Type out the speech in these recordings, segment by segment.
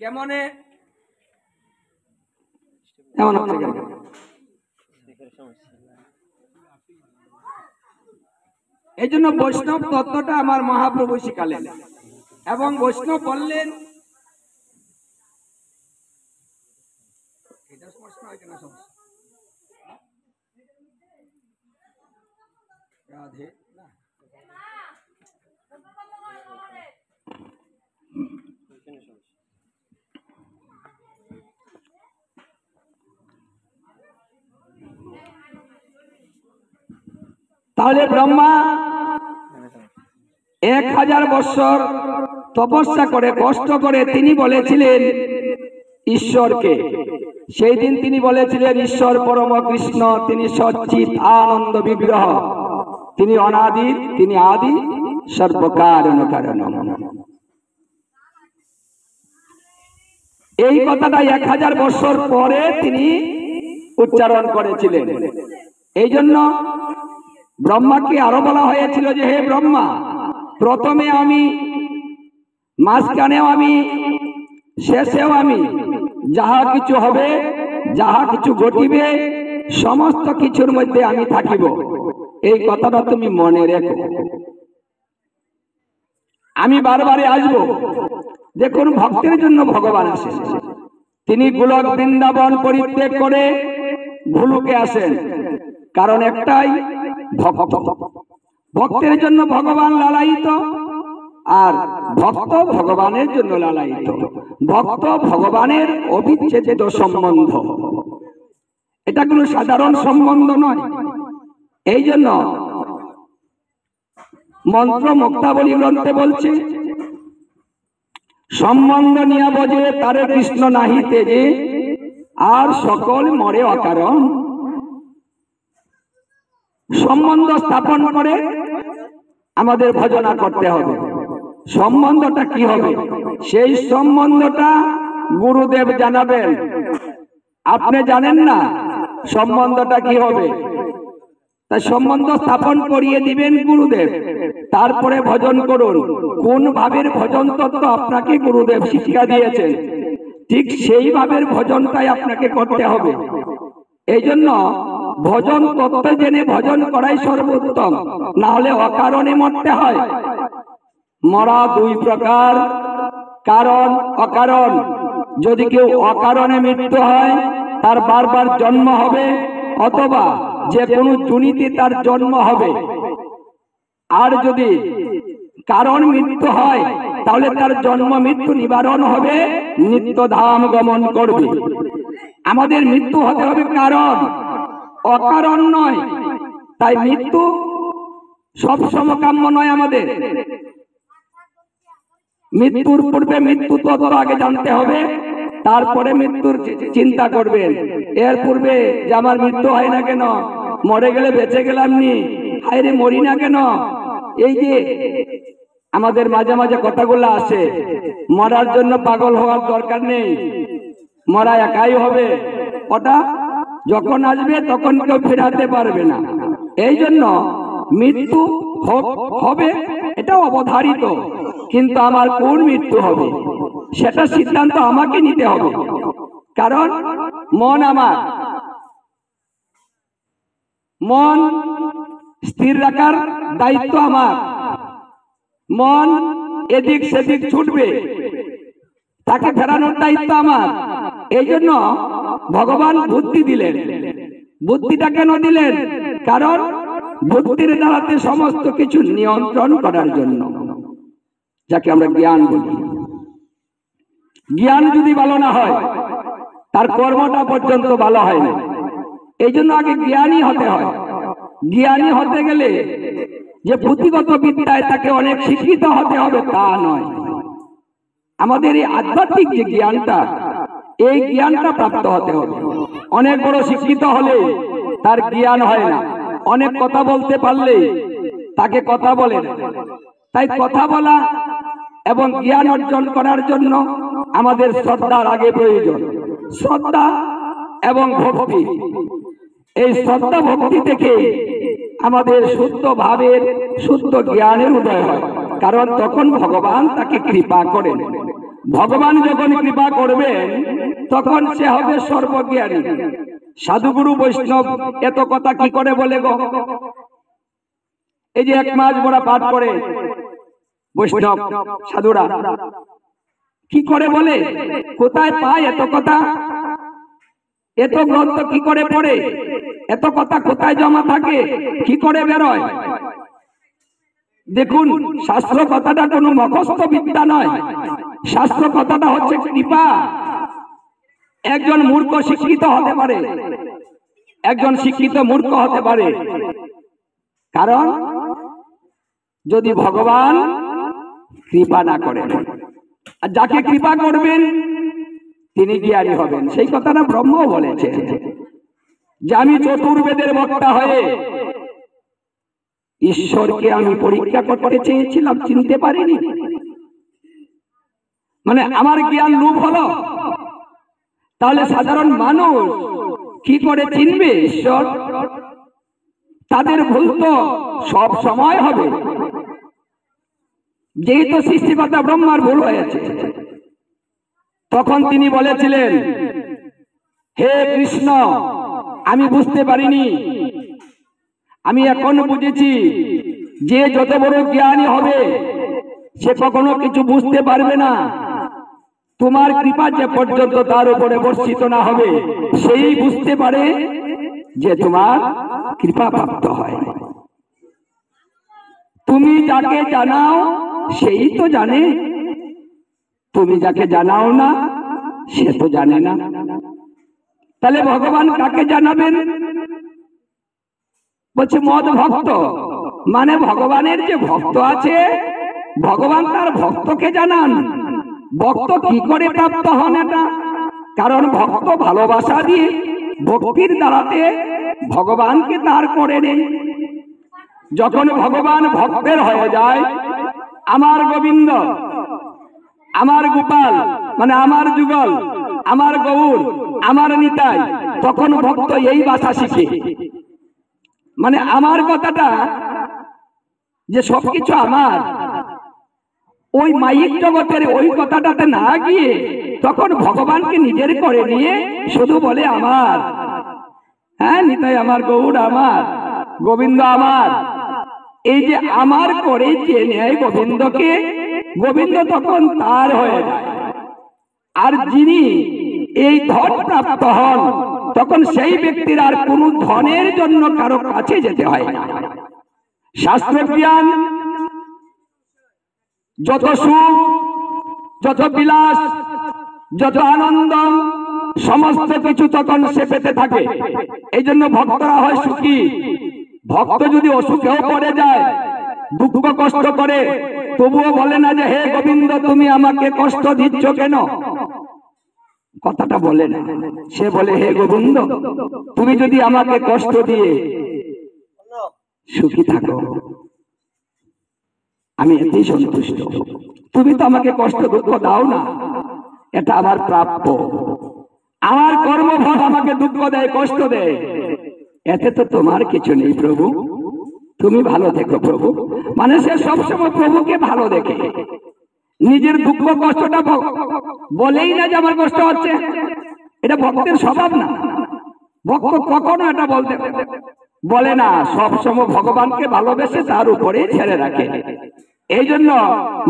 কেমনে এমন হচ্ছে কেন? এই জন্য বৈষ্ণব তত্ত্বটা আমার মহাপ্রভু শিখালেন এবং বৈষ্ণব বললেন এটা সমস্যা হয় কেন? সমস্যা রাধে না তাহলে ব্রহ্মা 1000 বছর তপস্যা করে কষ্ট করে তিনি বলেছিলেন ঈশ্বরকে। সেই দিন তিনি বলেছিলেন ঈশ্বর পরম কৃষ্ণ, তিনি সচ্চিৎ আনন্দ বিগ্রহ, তিনি অনাদি, তিনি আদি, সর্বকারণ কারণ। এই কথাটা 1000 বছর পরে তিনি উচ্চারণ করেছিলেন। এই জন্য ব্রহ্মাকে আরো বলা হয়েছিল যে হে ব্রহ্মা, প্রথমে আমি, মাঝখানেও আমি, শেষেও আমি, যাহা কিছু হবে, যাহা কিছু ঘটিবে, সমস্ত কিছুর মধ্যে আমি থাকিব। এই কথাটা তুমি মনে রেখো। আমি বারবারে আসব। দেখুন, ভক্তের জন্য ভগবান আসেন। তিনি গোলক বৃন্দাবন পরিত্যাগ করে ভুলুকে আসেন, কারণ একটাই, ভক্ত। ভক্তের জন্য ভগবান লালায়িত, আর ভক্ত ভগবানের জন্য লালায়িত। ভক্ত ভগবানের অবিচ্ছেদ্য সম্বন্ধ, এটা কোনো সাধারণ সম্বন্ধ নয়। এই জন্য মন্ত্র মুক্তাবলী গ্রন্থে বলছে, সম্বন্ধ নিয়া বজে তারে কৃষ্ণ নাহি তেজে, আর সকল মরে অকারণ। সম্বন্ধ স্থাপন করে আমাদের ভজনা করতে হবে। সম্বন্ধটা কি হবে? সেই সম্বন্ধটা গুরুদেব জানাবেন। আপনি জানেন না সম্বন্ধটা কি হবে, তাই সম্বন্ধ স্থাপন করিয়ে দিবেন গুরুদেব। তারপরে ভজন করুন। কোন ভাবের ভজন তত্ত্ব আপনাকে গুরুদেব শিক্ষা দিয়েছেন, ঠিক সেই ভাবের ভজনটাই আপনাকে করতে হবে। এই জন্য ভজন তত্ত্ব জেনে ভজন করাই সর্বোত্তম, না হলে অকারণে মরতে হয়। মরা দুই প্রকার, কারণ অকারণ। যদি কেউ অকারণে মৃত্যু হয়, তার বারবার জন্ম হবে, অথবা যে কোনো জুনিতে তার জন্ম হবে। আর যদি কারণ মৃত্যু হয়, তাহলে তার জন্ম মৃত্যু নিবারণ হবে, নিত্যধাম গমন করবে। আমাদের মৃত্যু হতে হবে কারণ, অকারণ নয়। তাই মৃত্যু সব সমকাম্য নয়। আমাদের মৃত্যুর পূর্বে মৃত্যু তত্ত্ব আগে জানতে হবে, তারপরে মৃত্যুর চিন্তা করবেন। এর পূর্বে যে আমার মৃত্যু হয় না কেন, মরে গেলে বেঁচে গেলাম নি, হায়রে মরি না কেন, এই যে আমাদের মাঝে মাঝে কথাগুলো আসে, মরার জন্য পাগল হওয়ার দরকার নেই, মরা একাই হবে। ওটা যখন আসবে তখন কেউ ফেরাতে পারবে না। এই জন্য মৃত্যু হবে, এটা অবধারিত, কিন্তু আমার কোন মৃত্যু হবে সেটা সিদ্ধান্ত আমাকে নিতে হবে। কারণ মন আমার, মন স্থির রাখার দায়িত্ব আমার। মন এদিক সেদিক ছুটবে, তাকে ফেরানোর দায়িত্ব আমার। এই জন্য ভগবান বুদ্ধি দিলেন। বুদ্ধিটা কেন দিলেন? কারণ বুদ্ধির দ্বারাতে সমস্ত কিছু নিয়ন্ত্রণ করার জন্য, যাকে আমরা জ্ঞান বলি। জ্ঞান যদি ভালো না হয়, তার কর্মটা পর্যন্ত ভালো হয় না। এই জন্য আগে জ্ঞানী হতে হয়। জ্ঞানী হতে গেলে যে পুঁথিগত বিদ্যায় তাকে অনেক শিক্ষিত হতে হবে তা নয়। আমাদের এই আধ্যাত্মিক যে জ্ঞানটা, এই জ্ঞানটা প্রাপ্ত হতে হবে। অনেক বড় শিক্ষিত হলে তার জ্ঞান হয় না, অনেক কথা বলতে পারলে তাকে কথা বলে না। তাই কথা বলা এবং জ্ঞান অর্জন করার জন্য আমাদের শ্রদ্ধার আগে প্রয়োজন। শ্রদ্ধা এবং ভক্তি, এই শ্রদ্ধা ভক্তি থেকে আমাদের শুদ্ধ ভাবের, শুদ্ধ জ্ঞানের উদয় হয়। কারণ তখন ভগবান তাকে কৃপা করেন। ভগবান যখন কৃপা করবেন তখন সে হবে সর্বজ্ঞানী। সাধুগুরু বৈষ্ণব এত কথা কি করে বলে গো? এই যে 1 মাস বড় পাঠ করে বৈষ্ণব সাধুরা কি করে বলে? কোথায় পায় এত কথা? এত গ্রন্থ কি করে পড়ে? এত কথা কোথায় জমা থাকে? কি করে বেরোয়? দেখুন, শাস্ত্র কথাটা কোনো মুখস্থ বিদ্যা নয়, শাস্ত্র কথাটা হচ্ছে কৃপা। একজন মূর্খ শিক্ষিত হতে পারে, একজন শিক্ষিত মূর্খ হতে পারে, কারণ যদি ভগবান কৃপা না করেন। আর যাকে কৃপা করবেন তিনি জ্ঞানী হবেন। সেই কথাটা ব্রহ্ম বলেছে যে আমি চতুর্বেদের বক্তা হয়ে ঈশ্বরকে আমি পরীক্ষা করতে চেয়েছিলাম, চিনতে পারিনি। মানে আমার জ্ঞান লোভ হলো। তাহলে সাধারণ মানুষ কি করে চিনবে ঈশ্বর? তাদের ভুল তো সব সময় হবে, যেহেতু সৃষ্টিকর্তা ব্রহ্মার ভুল হয়েছে। তখন তিনি বলেছিলেন, হে কৃষ্ণ, আমি বুঝতে পারিনি, আমি এখন বুঝেছি যে যত বড় জ্ঞানী হবে সে কখনো কিছু বুঝতে পারবে না। তোমার কৃপা যে পর্যন্ত তার উপরে বর্ষিত না হবে সেই বুঝতে পারে যে তোমার কৃপা প্রাপ্ত হয়। তুমি যাকে জানাও সেই তো জানে, তুমি যাকে জানাও না সে তো জানে না। তাহলে ভগবান কাকে জানাবেন? বলছে মদ ভক্ত, মানে ভগবানের যে ভক্ত আছে ভগবান তার ভক্তকে জানান। ভক্ত কি করে প্রাপ্ত হন এটা? কারণ ভক্ত ভালোবাসা দিয়ে ভক্তির দ্বারাতে ভগবানকে তার করে নেই। যখন ভগবান ভক্তের হয়ে যায়, আমার গোবিন্দ, আমার গোপাল, মানে আমার যুগল, আমার গৌর, আমার নিতাই, তখন ভক্ত এই ভাষা শিখে। মানে আমার কথাটা যে সবকিছু আমার, ওই মাইক জগতের ওই কথাটাতে না গিয়ে তখন ভগবানকে নিজের করে নিয়ে শুধু বলে আমার। হ্যাঁ, নিতাই আমার, গৌর আমার, গোবিন্দ আমার। এই যে আমার করে যে নেয় গোবিন্দকে, গোবিন্দ তখন তার হয়ে যায়। আর যিনি এই ধন প্রাপ্ত হন তখন সেই ব্যক্তির আর কোন ধনের জন্য কারো কাছে যেতে হয় না। শাস্ত্র জ্ঞান, যত সুখ, যত বিলাস, যত আনন্দ, সমস্ত কিছু তখন সে পেতে থাকে। এই জন্য ভক্তরা হয় সুখী। ভক্ত যদি অসুখেও পড়ে যায়, দুঃখ কষ্ট করে, তবুও বলে না যে হে গোবিন্দ তুমি আমাকে কষ্ট দিচ্ছ কেন, কথাটা বলে না। সে বলে হে গোবিন্দ তুমি যদি আমাকে কষ্ট দিয়ে সুখী থাকো আমি এতেই সন্তুষ্ট। তুমি তো আমাকে কষ্ট দুঃখ দাও না, এটা আমার প্রাপ্য। আমার কর্মফল আমাকে দুঃখ দেয়, কষ্ট দেয়, এতে তো তোমার কিছু নেই প্রভু, তুমি ভালো থেকো প্রভু। মানে সে সবসময় প্রভুকে ভালো দেখে, নিজের দুঃখ কষ্টটা বলেই না যে আমার কষ্ট হচ্ছে। এটা ভক্তের স্বভাব না। ভক্ত কখনো এটা বলতে বলে না, সবসময় ভগবানকে ভালোবেসে তার উপরে ছেড়ে রাখে। এই জন্য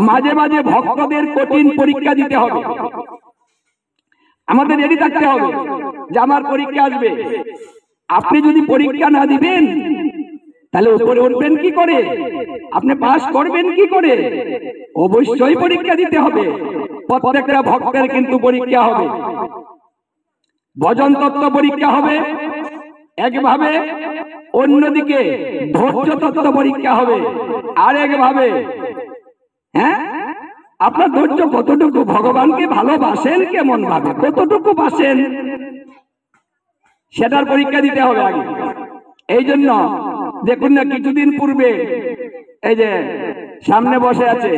মাঝে মাঝে ভক্তদের কঠিন পরীক্ষা দিতে হবে। আমাদের রেডি থাকতে হবে যে আমার পরীক্ষা আসবে। আপনি যদি পরীক্ষা না দিবেন তাহলে উপরে উঠবেন কি করে? আপনি পাস করবেন কি করে? অবশ্যই পরীক্ষা দিতে হবে। প্রত্যেকটা ভক্তের কিন্তু পরীক্ষা হবে। ভজন তত্ত্ব পরীক্ষা হবে একভাবে, অন্যদিকে ধৈর্য তত্ত্ব পরীক্ষা হবে আরেকভাবে। হ্যাঁ, আপনার ধৈর্য কতটুকু, ভগবানকে ভালোবাসেন কেমন ভাবে, কতটুকু বাসেন, সেটার পরীক্ষা দিতে হবে আগে। এই জন্য দেখুন না, কিছুদিন পূর্বে এই যে সামনে বসে আছে,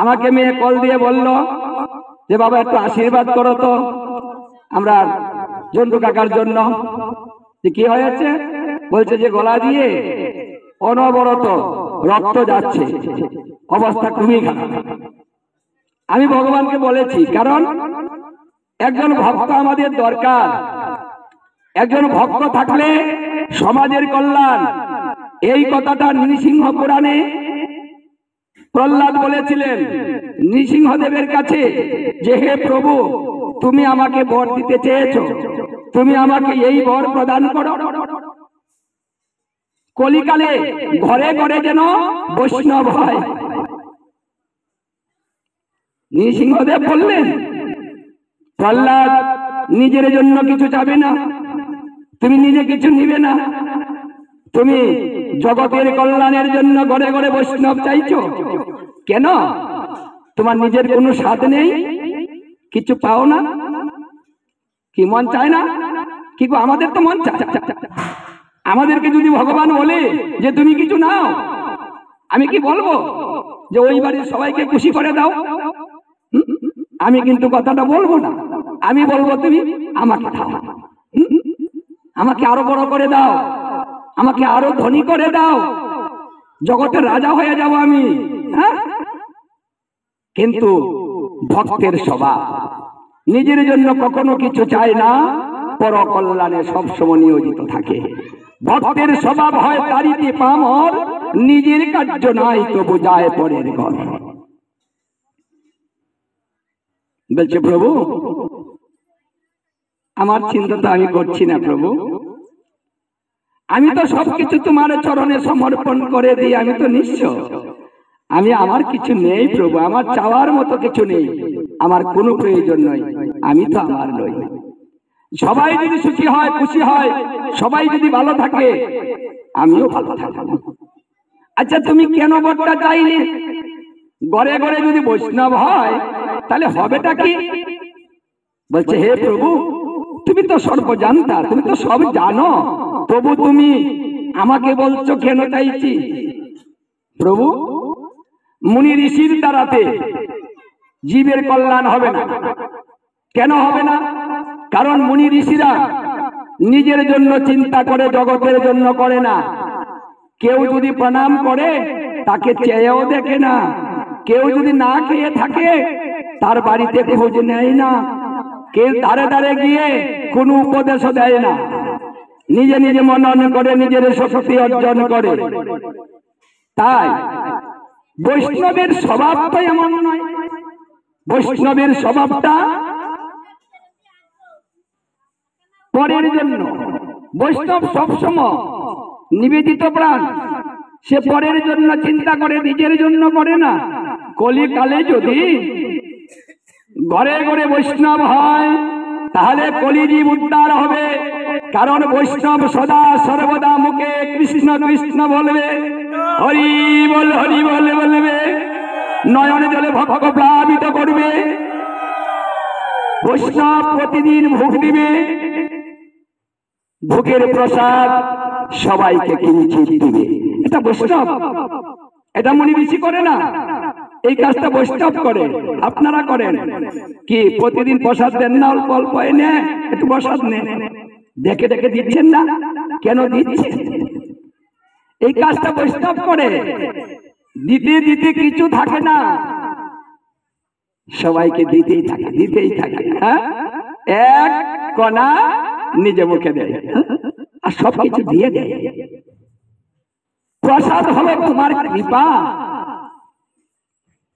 আমাকে মেয়ে কল দিয়ে বলল যে বাবা একটু আশীর্বাদ করো তো আমরা জন্টু কাকার জন্য। কি হয়েছে? বলছে যে গলা দিয়ে অনবরত রক্ত যাচ্ছে, অবস্থা খুবই খারাপ। আমি ভগবানকে বলেছি, কারণ একজন ভক্ত আমাদের দরকার। একজন ভক্ত থাকলে সমাজের কল্যাণ। এই কথাটা নৃসিংহ পুরাণে প্রহ্লাদ বলেছিলেন নৃসিংহদেবের কাছে যে, হে প্রভু, তুমি আমাকে বর দিতে চেয়েছো, তুমি আমাকে এই বর প্রদান করো। কলিকালে ঘরে ঘরে যেন বৈষ্ণব হয়। নৃসিংহদেব বললেন, প্রহ্লাদ নিজের জন্য কিছু চাবে না, তুমি নিজে কিছু নিবে না, তুমি জগতের কল্যাণের জন্য ঘরে ঘরে বৈষ্ণব চাইছো কেন? তোমার নিজের কোনো স্বাদ নেই, কিছু পাও না, কি মন চায় না? কি আমাদের তো মন চায়। আমাদেরকে যদি ভগবান বলে যে তুমি কিছু নাও, আমি কি বলবো যে ওই বাড়ির সবাইকে খুশি করে দাও? আমি কিন্তু কথাটা বলবো না। আমি বলবো তুমি আমাকে দাও, আমাকে আরো বড় করে দাও, আমাকে আরো ধনী করে দাও, জগতের রাজা হয়ে যাব আমি। কিন্তু ভক্তের স্বভাব নিজের জন্য কখনো কিছু চায় না, পর কল্যাণে সবসময় নিয়োজিত থাকে। ভক্তের স্বভাব হয় তারিতে পামর, নিজের কার্য নাই তবু যায় পরের ঘর। বলছে, প্রভু আমার চিন্তা তো আমি করছি না প্রভু, আমি তো সবকিছু তোমার চরণে সমর্পণ করে দিই, আমি তো নিঃস্ব, আমি আমার কিছু নেই প্রভু, আমার চাওয়ার মতো কিছু নেই, আমার কোনো প্রয়োজন নয়, আমি তো আমার নই। সবাই যদি সুখী হয়, খুশি হয়, সবাই যদি ভালো থাকে, আমিও ভালো থাকবো। আচ্ছা তুমি কেন বরটা চাইলে? ঘরে ঘরে যদি বৈষ্ণব হয় তাহলে হবেটা কি? বলছে, হে প্রভু, তুমি তো সর্বজান্তা, তুমি তো সব জানো, প্রভু তুমি আমাকে বলছো কেন চাইছি? প্রভু, মুনি ঋষির দ্বারাতে জীবের কল্যাণ হবে না। কেন হবে না? কারণ মুনি ঋষিরা নিজের জন্য চিন্তা করে, জগতের জন্য করে না। কেউ যদি প্রণাম করে তাকে চেয়েও দেখে না, কেউ যদি না খেয়ে থাকে তার বাড়িতে খোঁজ নেয় না, কেউ ধারে ধারে গিয়ে কোনো উপদেশও দেয় না, নিজে নিজে মনন করে নিজের শক্তি অর্জন করে। তাই বৈষ্ণবের স্বভাবটা এমন নয়। বৈষ্ণবের স্বভাবটা পরের জন্য। বৈষ্ণব সবসময় নিবেদিত প্রাণ, সে পরের জন্য চিন্তা করে, নিজের জন্য করে না। কলিকালে যদি ঘরে ঘরে বৈষ্ণব হয় তাহলে কলিজীব উদ্ধার হবে। কারণ বৈষ্ণব সদা সর্বদা মুখে কৃষ্ণ কৃষ্ণ বলবে, হরি বল হরি বল বলবে, নয়নে জলে ভক্ত প্লাবিত করবে। বৈষ্ণব প্রতিদিন ভোগ দিবে, ভোগের প্রসাদ সবাইকে কিঞ্চিত দিবে। এটা বৈষ্ণব, এটা মুনি ঋষি করে না, এই কাজটা বৈষ্ণব করে। আপনারা করেন কি? প্রতিদিন প্রসাদ দেন না? অল্প অল্প এনে একটু প্রসাদ নেন, দেখে দেখে দিচ্ছেন না, কেন দিচ্ছেন? এই কাজটা বৈষ্ণব করে। দিতে দিতে কিছু থাকে না, সবাইকে দিতেই থাকে, দিতেই থাকে। এক কণা নিজে মুখে দেয় আর সবকিছু দিয়ে দেয়। প্রসাদ হলো তোমার কৃপা।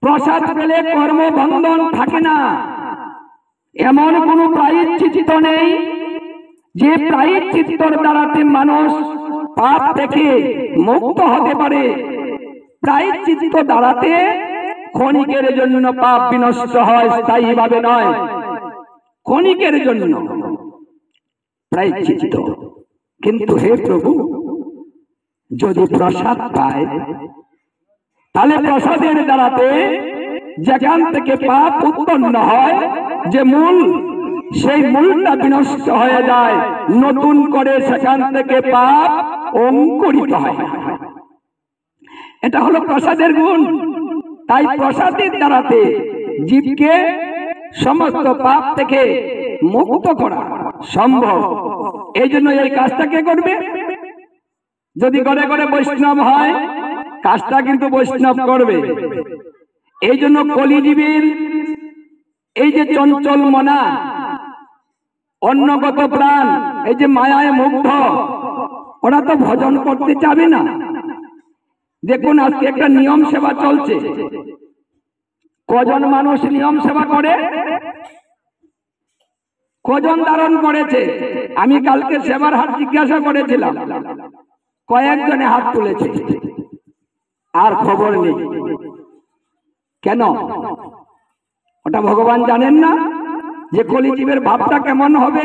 প্রসাদ পেলে কর্মবন্ধন থাকে না। এমন কোন প্রায়শ্চিত্ত নেই যে প্রায়শ্চিত্তর দ্বারাতে মানুষ পাপ থেকে মুক্ত হতে পারে। প্রায়শ্চিত্ত দ্বারাতে ক্ষণিকের জন্য পাপ বিনষ্ট হয়, স্থায়ী ভাবে নয়, ক্ষণিকের জন্য প্রায়শ্চিত্ত। কিন্তু হে প্রভু, যদি প্রসাদ পায় তাহলে প্রসাদের দ্বারাতে যেখান থেকে পাপ উৎপন্ন হয়, যে মূল, সেই মূলটা বিনষ্ট হয়ে যায়, নতুন করে সেখান থেকে পাপ অঙ্কুরিত হয়। এটা হলো প্রসাদের গুণ। তাই প্রসাদের দ্বারাতে জীবকে সমস্ত পাপ থেকে মুক্ত করা সম্ভব। এই জন্য এই কাজটা কে করবে? যদি ঘরে ঘরে বৈষ্ণব হয়, কাজটা কিন্তু বৈষ্ণব করবে। এই জন্য কলিজীবীর এই যে চঞ্চল মনা, অন্নগত প্রাণ, এই যে মায়ায় মুগ্ধ, ওরা তো ভজন করতে চাবে না। দেখুন আজকে একটা নিয়ম সেবা চলছে, কজন মানুষ নিয়ম সেবা করে, কজন ধারণ করেছে? আমি কালকে সেবার হাত জিজ্ঞাসা করেছিলাম, কয়েকজনে হাত তুলেছে, আর খবর নেই। কেন? ওটা ভগবান জানেন না যে কলিজীবের ভাবটা কেমন হবে?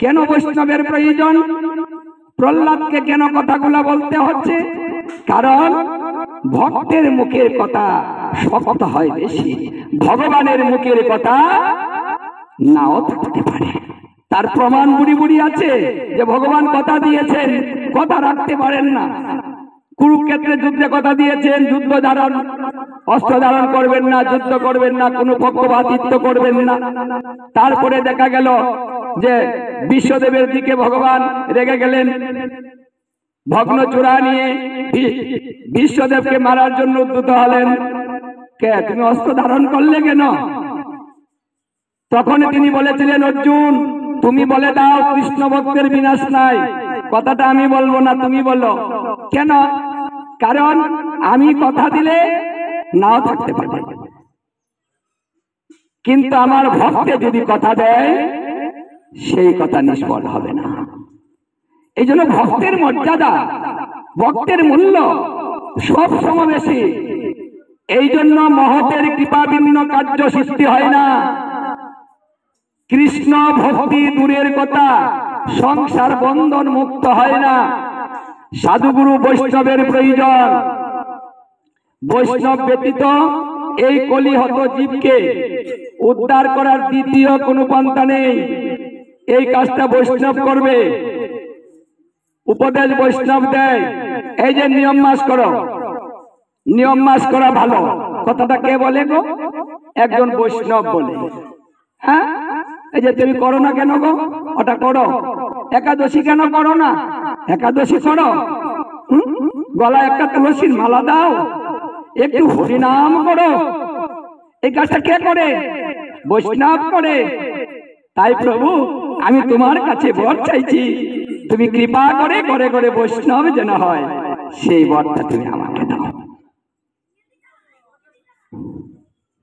কেন বৈষ্ণবের প্রয়োজন? প্রহ্লাদকে কেন কথাগুলো বলতে হচ্ছে? কারণ ভক্তের মুখের কথা শক্ত হয় বেশি, ভগবানের মুখের কথা নাও থাকতে পারে। তার প্রমাণ বুড়ি বুড়ি আছে যে ভগবান কথা দিয়েছেন, কথা রাখতে পারেন না। কুরুক্ষেত্রে যুদ্ধে কথা দিয়েছেন, যুদ্ধ ধারণ, অস্ত্র ধারণ করবেন না, যুদ্ধ করবেন না, কোনো পক্ষপাতিত্ব করবেন না। তারপরে দেখা গেল যে বিশ্বদেবের দিকে ভগবান রেগে গেলেন, ভগ্ন চূড়া নিয়ে বিশ্বদেবকে মারার জন্য উদ্যত হলেন। কে তুমি অস্ত্র ধারণ করলে কেন? তখন তিনি বলেছিলেন, অর্জুন তুমি বলে দাও কৃষ্ণ ভক্তের বিনাশ নাই। কথাটা আমি বলবো না, তুমি বলো। কেন? কারণ আমি কথা দিলে নাও থাকতে পারে, কিন্তু আমার ভক্তে যদি কথা দেয় সেই কথা নিষ্ফল হবে না। এই জন্য ভক্তের মর্যাদা, ভক্তের মূল্য সব সমাবেশী। এই জন্য মহতের কৃপা ভিন্ন কার্য সৃষ্টি হয় না। কৃষ্ণ ভক্তি দূরের কথা, সংসার বন্ধন মুক্ত হয় না। সাধুগুরু বৈষ্ণবের প্রয়োজন। বৈষ্ণব ব্যতীত এই কলিহত জীবকে উদ্ধার করার দ্বিতীয় কোনো পন্থা নেই। এই কাজটা বৈষ্ণব করবে, উপদেশ বৈষ্ণব দেয়। এই যে নিয়ম মাস করো, নিয়ম মাস করা ভালো, কথাটা কে বলে গো? একজন বৈষ্ণব বলে। হ্যাঁ, এই যে তুমি করো না কেন গো? ওটা করো। একাদশী কেন করো না? একাদশী করো। গলায় একটা তুলসীর মালা দাও, একটু হরিনাম করো। এই কাজটা কে করে? বৈষ্ণব করে। তাই প্রভু আমি তোমার কাছে বর চাইছি, তুমি কৃপা করে করে করে বৈষ্ণব যেন হয়, সেই বরটা তুমি আমাকে দাও।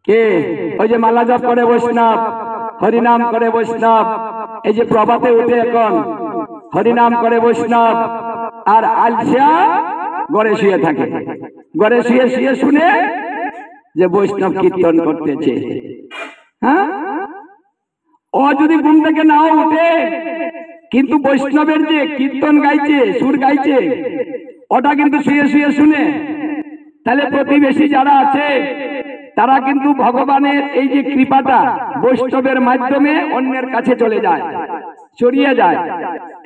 কে? ওই যে মালা জপ করে বৈষ্ণব, হরিনাম করে বৈষ্ণব, এই যে প্রভাতে উঠে এখন হরিনাম করে বৈষ্ণব, আর আলসিয়া ঘরে শুয়ে থাকে, ঘরে শুয়ে শুয়ে শুনে যে বৈষ্ণব কীর্তন করতেছে। হ্যাঁ, ও যদি ঘুম থেকে নাও উঠে, কিন্তু বৈষ্ণবের যে কীর্তন গাইছে, সুর গাইছে, ওটা কিন্তু শুয়ে শুয়ে শুনে, তাহলে প্রতিবেশী যারা আছে তারা কিন্তু ভগবানের এই যে কৃপাটা বৈষ্ণবের মাধ্যমে অন্যের কাছে চলে যায়, ছড়িয়ে যায়।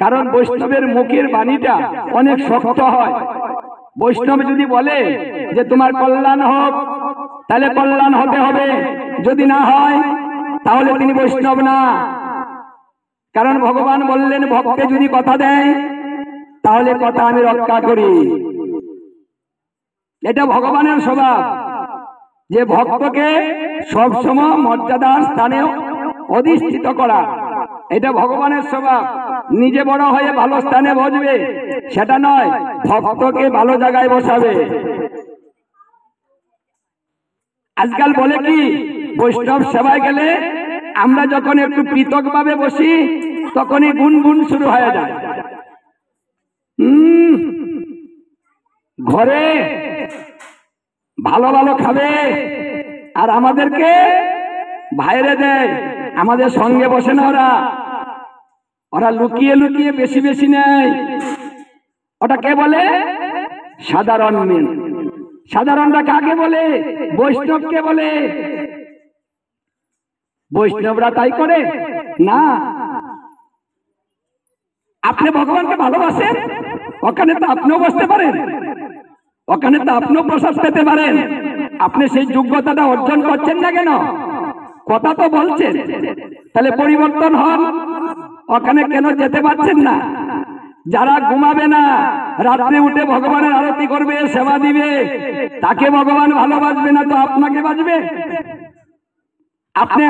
কারণ বৈষ্ণবের মুখের বাণীটা অনেক শক্ত হয়। বৈষ্ণব যদি বলে যে তোমার কল্যাণ হোক, তাহলে কল্যাণ হতে হবে, যদি না হয় তাহলে তিনি বৈষ্ণব না। কারণ ভগবান বললেন ভক্তে যদি কথা দেয় তাহলে কথা আমি রক্ষা করি। এটা ভগবানের স্বভাব যে ভক্তকে সবসময় মর্যাদার স্থানে অধিষ্ঠিত করা, এটা ভগবানের স্বভাব। নিজে বড় হয়ে ভালো স্থানে বসবে সেটা নয়, ভক্তকে ভালো জায়গায় বসাবে। আজকাল বলে কি, বৈষ্ণব সেবায় গেলে আমরা যখন একটু পৃথক ভাবে বসি তখনই গুনগুন শুরু হয়ে যায়। ঘরে ভালো ভালো খাবে আর আমাদেরকে বাইরে দেয়, আমাদের সঙ্গে বসে না। ওরা লুকিয়ে লুকিয়ে বেশি বেশি নেয়। ওটা কে বলে? সাধারণ মেন। সাধারণরা কাকে বলে? বৈষ্ণবকে বলে। বৈষ্ণবরা তাই করে না। আপনি ভগবানকে ভালোবাসেন, ওখানে তো আপনিও বসতে পারেন, ওখানে তো আপনিও প্রসাদ পেতে পারেন। আপনি সেই যোগ্যতাটা অর্জন করছেন না কেন? কথা তো বলছেন, তাহলে পরিবর্তন হন। ওখানে কেন যেতে পারছেন না? যারা ঘুমাবে না, রাত্রে উঠে ভগবানের আরতি করবে, সেবা দিবে, তাকে ভগবান ভালোবাসবে না তো আপনাকে বাঁচবে? আপনি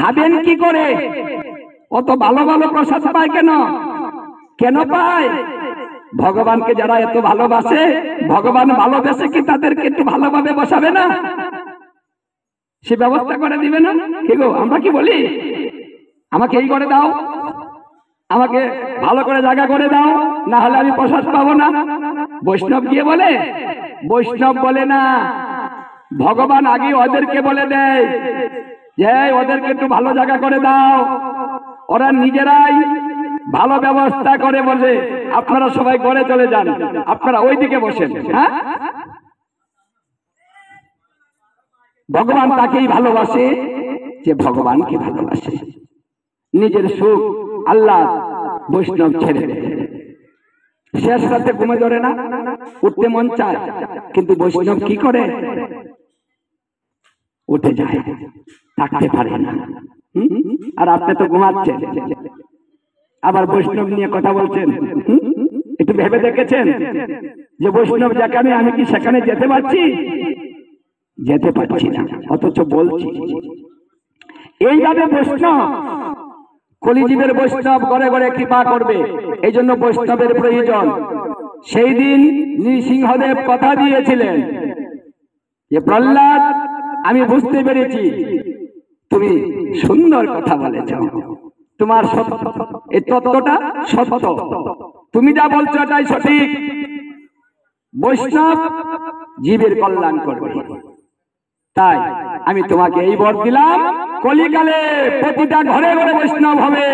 ভাবেন কি করে অত ভালো ভালো প্রসাদ পায় কেন? কেন পায়? ভগবানকে যারা এত ভালোবাসে, ভগবান ভালোবেসে কি তাদেরকে একটু ভালোভাবে বসাবে না? সে ব্যবস্থা করে দিবে না? কি গো, আমরা কি বলি? আমাকে এই করে দাও, আমাকে ভালো করে জায়গা করে দাও, না হলে আমি প্রসাদ পাবো না। বৈষ্ণব গিয়ে বলে? বৈষ্ণব বলে না, ভগবান আগে ওদেরকে বলে দেয় যে ওদেরকে একটু ভালো জায়গা করে দাও। ওরা নিজেরাই ভালো ব্যবস্থা করে বসে, আপনারা সবাই ঘরে চলে যান, আপনারা ওইদিকে বসেন। হ্যাঁ, ভগবান তাকেই ভালোবাসে যে ভগবানকে ভালোবাসে। নিজের সুখ আল্লাহ বৈষ্ণব ছেড়ে দেয়। শেষ রাতে ঘুমে ধরে না, উঠতে মন চায়, কিন্তু বৈষ্ণব কি করে? উঠে যায়, থাকতে পারে না। আর আপনি তো ঘুমাচ্ছেন, আবার বৈষ্ণব নিয়ে কথা বলছেন। একটু ভেবে দেখেছেন যে বৈষ্ণব যেখানে, আমি কি সেখানে যেতে পারছি? যেতে পারছি না, অথচ বলছি। এইভাবে বৈষ্ণব, কলিযুগের বৈষ্ণব ঘরে ঘরে কৃপা করবে। এই জন্য বৈষ্ণবের প্রয়োজন। সেই দিন নৃসিংহদেব কথা দিয়েছিলেন যে প্রহ্লাদ, আমি বুঝতে পেরেছি তুমি সুন্দর কথা বলেছ, তোমার এই তত্ত্বটা সত্য, তুমি যা বলছো এটাই সঠিক। বৈষ্ণব জীবের কল্যাণ করবে, তাই আমি তোমাকে এই বর দিলাম, কলিকালে প্রতিটা ঘরে ঘরে বৈষ্ণব হবে।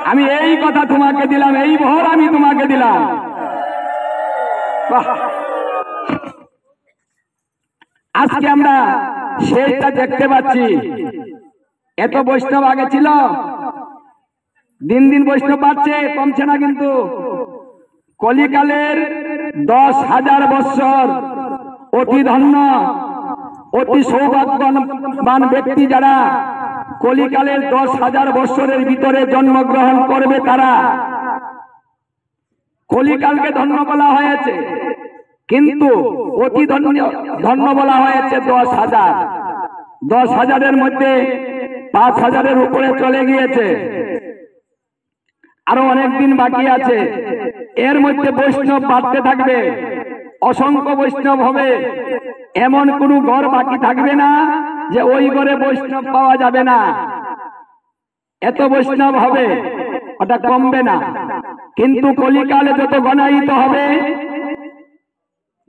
আমি এই কথা তোমাকে দিলাম, এই বর আমি তোমাকে দিলাম। আজকে আমরা শেষটা দেখতে পাচ্ছি। এত বৈষ্ণব আগে ছিল, দিন দিন বৈষ্ণব বাড়ছে, কমছে না। কিন্তু কলিকালের 10,000 বৎসর অতি ধন্য, অতি সৌভাগ্যবান ব্যক্তি যারা কলিকালের 10,000 বৎসরের ভিতরে জন্মগ্রহণ করবে, তারা কলিকালকে ধন্য বলা হয়েছে। কিন্তু অতি ধন্য বলা হয়েছে 10,000। 10,000-এর মধ্যে 5,000-এর উপরে চলে গিয়েছে, আরো অনেক দিন বাকি আছে। এর মধ্যে বৈষ্ণব বাড়তে থাকবে, অসংখ্য বৈষ্ণব হবে। এমন কোন ঘর বাকি থাকবে না যে ওই ঘরে বৈষ্ণব পাওয়া যাবে না। এত বৈষ্ণব হবে, ওটা কমবে না। কিন্তু কলিকালে যত গণায়িত হবে,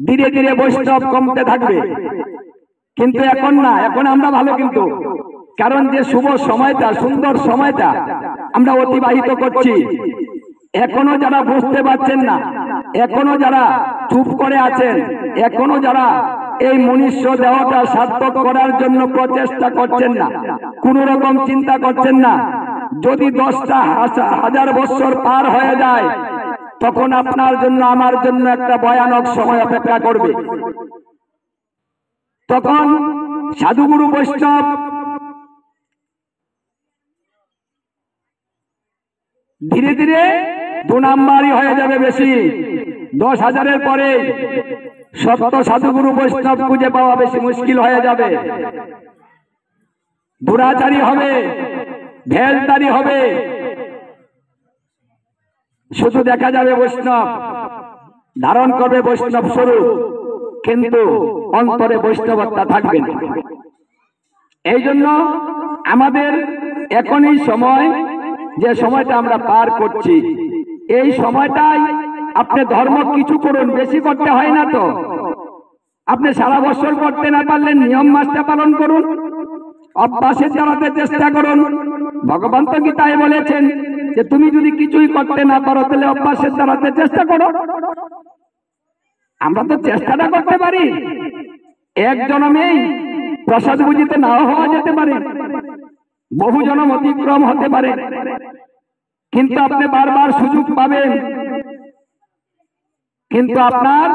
ধীরে ধীরে বৈষ্ণব কমতে থাকবে। কিন্তু এখন না, এখন আমরা ভালো। কিন্তু কারণ যে শুভ সময়টা, সুন্দর সময়টা আমরা অতিবাহিত করছি, এখনো যারা বুঝতে পারছেন না, এখনো যারা চুপ করে আছেন, এখনো যারা এই মনুষ্য দেহটা সার্থক করার জন্য প্রচেষ্টা করছেন না, কোন রকম চিন্তা করছেন না, যদি 10,000 বৎসর পার হয়ে যায়, তখন আপনার জন্য, আমার জন্য একটা ভয়ানক সময় অপেক্ষা করবে। তখন সাধুগুরু বৈষ্ণব ধীরে ধীরে 2 নাম্বারই হয়ে যাবে বেশি। 10,000-এর পরে সত্য সাধুগুরু বৈষ্ণব খুঁজে পাওয়া বেশি মুশকিল হয়ে যাবে। দুরাচারী হবে, ভেলদারি হবে, শুধু দেখা যাবে বৈষ্ণব, ধারণ করবে বৈষ্ণব স্বরূপ, কিন্তু অন্তরে বৈষ্ণবতা থাকবে না। এই জন্য আমাদের এখনই সময়, যে সময়টা আমরা পার করছি, এই সময়টাই আপনি ধর্ম কিছু করুন, বেশি করতে হয় না তো। আপনি সারা বছর করতে না পারলেন নিয়ম মাসটা পালন করুন, অভ্যাসে চালাতে চেষ্টা করুন। ভগবান তো গীতায় বলেছেন যে তুমি যদি কিছুই করতে না পারো, তাহলে অভ্যাসে চালাতে চেষ্টা করো। আমরা তো চেষ্টাটা করতে পারি। এক জন্মেই প্রসাদ বুঝিতে নাও হওয়া যেতে পারে, বহু জন্ম অতিক্রম হতে পারে, কিন্তু আপনি বারবার সুযোগ পাবেন। কিন্তু আপনার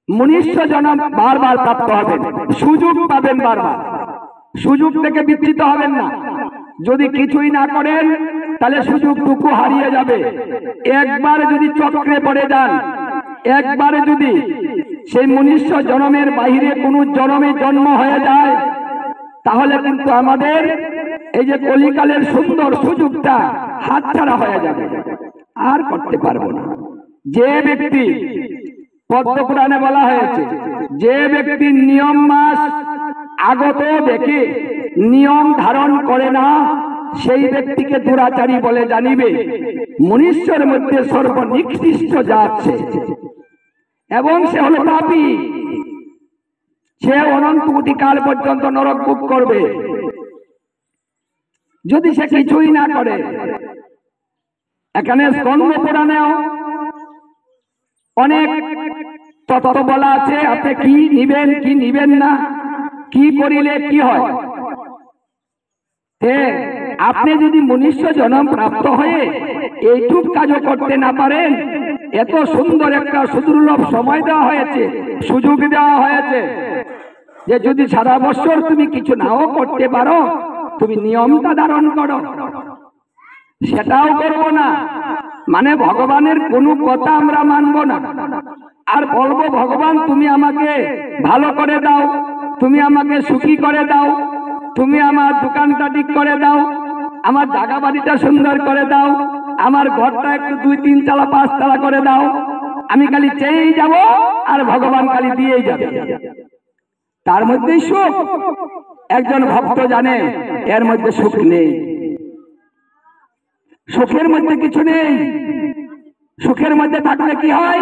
মনুষ্য জন্ম বারবার প্রাপ্ত হবেন, সুযোগ পাবেন বারবার, সুযোগ থেকে বিচ্যুত হবেন না। যদি কিছুই না করেন, তাহলে সুযোগটুকু হারিয়ে যাবে। একবার যদি চক্রে পড়ে যান, একবারে যদি সেই মনুষ্য জন্মের বাহিরে কোনো জন্মে জন্ম হয়ে যায়, তাহলে কিন্তু আমাদের এই যে কলিকালের সুন্দর সুযোগটা হাতছাড়া হয়ে যাবে, আর করতে পারবো না। যে ব্যক্তি, পদ্ম পুরাণে বলা হয়েছে, যে ব্যক্তি নিয়ম মাস আগত দেখে নিয়ম ধারণ করে না, সেই ব্যক্তিকে দুরাচারী বলে জানিবে। মনুষ্যের মধ্যে সর্বনিকৃষ্ট যাচ্ছে এবং সে হলো পাপী। সে অনন্ত কোটি কাল পর্যন্ত নরক ভোগ করবে যদি সে কিছুই না করে। এখানে স্কন্দ পুরাণেও অনেক তত্ত্ব বলা আছে, আপনি কি নিবেন কি নিবেন না, কি করিলে কি হয়। আপনি যদি মনুষ্য জন্ম প্রাপ্ত হয়ে এইটুক কাজও করতে না পারেন, এত সুন্দর একটা সুদুর্লভ সময় দেওয়া হয়েছে, সুযোগ দেওয়া হয়েছে, যে যদি সারা বছর তুমি কিছু নাও করতে পারো, তুমি নিয়মটা ধারণ করো। সেটাও করব না, মানে ভগবানের কোনো কথা আমরা মানব না, আর বলবো ভগবান তুমি আমাকে ভালো করে দাও, তুমি আমাকে সুখী করে দাও, তুমি আমার দোকানটা ঠিক করে দাও, আমার জায়গা বাড়িটা সুন্দর করে দাও, আমার ঘরটা একটু 2-3 তলা 5 তলা করে দাও। আমি খালি চেয়েই যাব আর ভগবান খালি দিয়েই যাবে। তার মধ্যেই সুখ। একজন ভক্ত জানে এর মধ্যে সুখ নেই, সুখের মধ্যে কিছু নেই। সুখের মধ্যে থাকলে কি হয়?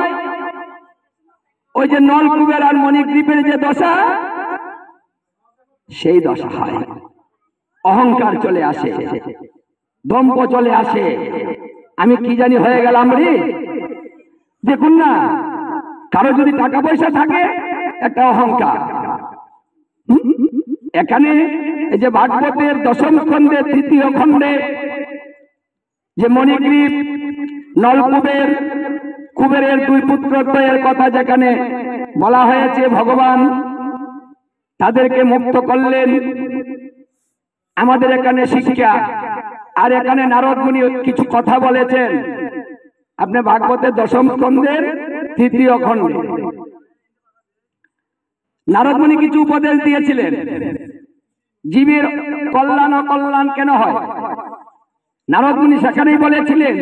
ওই যে নলকূপের আর মণিদ্বীপের যে দশা, সেই দশা হয়। অহংকার চলে আসে, দম্ভ চলে আসে, আমি কি জানি হয়ে গেলাম রে। দেখুন না, কারো যদি টাকা পয়সা থাকে, একটা অহংকার। এখানে এই যে ভাগবতের 10ম খণ্ডে 3য় খণ্ডে যে মণিগ্রীব নলকূপের কুবেরের 2 পুত্রদ্বয়ের কথা যেখানে বলা হয়েছে, ভগবান তাদেরকে মুক্ত করলেন। আমাদের এখানে শিক্ষা, আর এখানে নারদ মুনি কিছু কথা বলেছেন। আপনি ভাগবতের 10ম খণ্ডের 3য় খণ্ডে নারদ মুনি কিছু উপদেশ দিয়েছিলেন। জীবের কল্যাণ অকল্যাণ কেন হয়? নারদ মুনি সেখানেই বলেছিলেন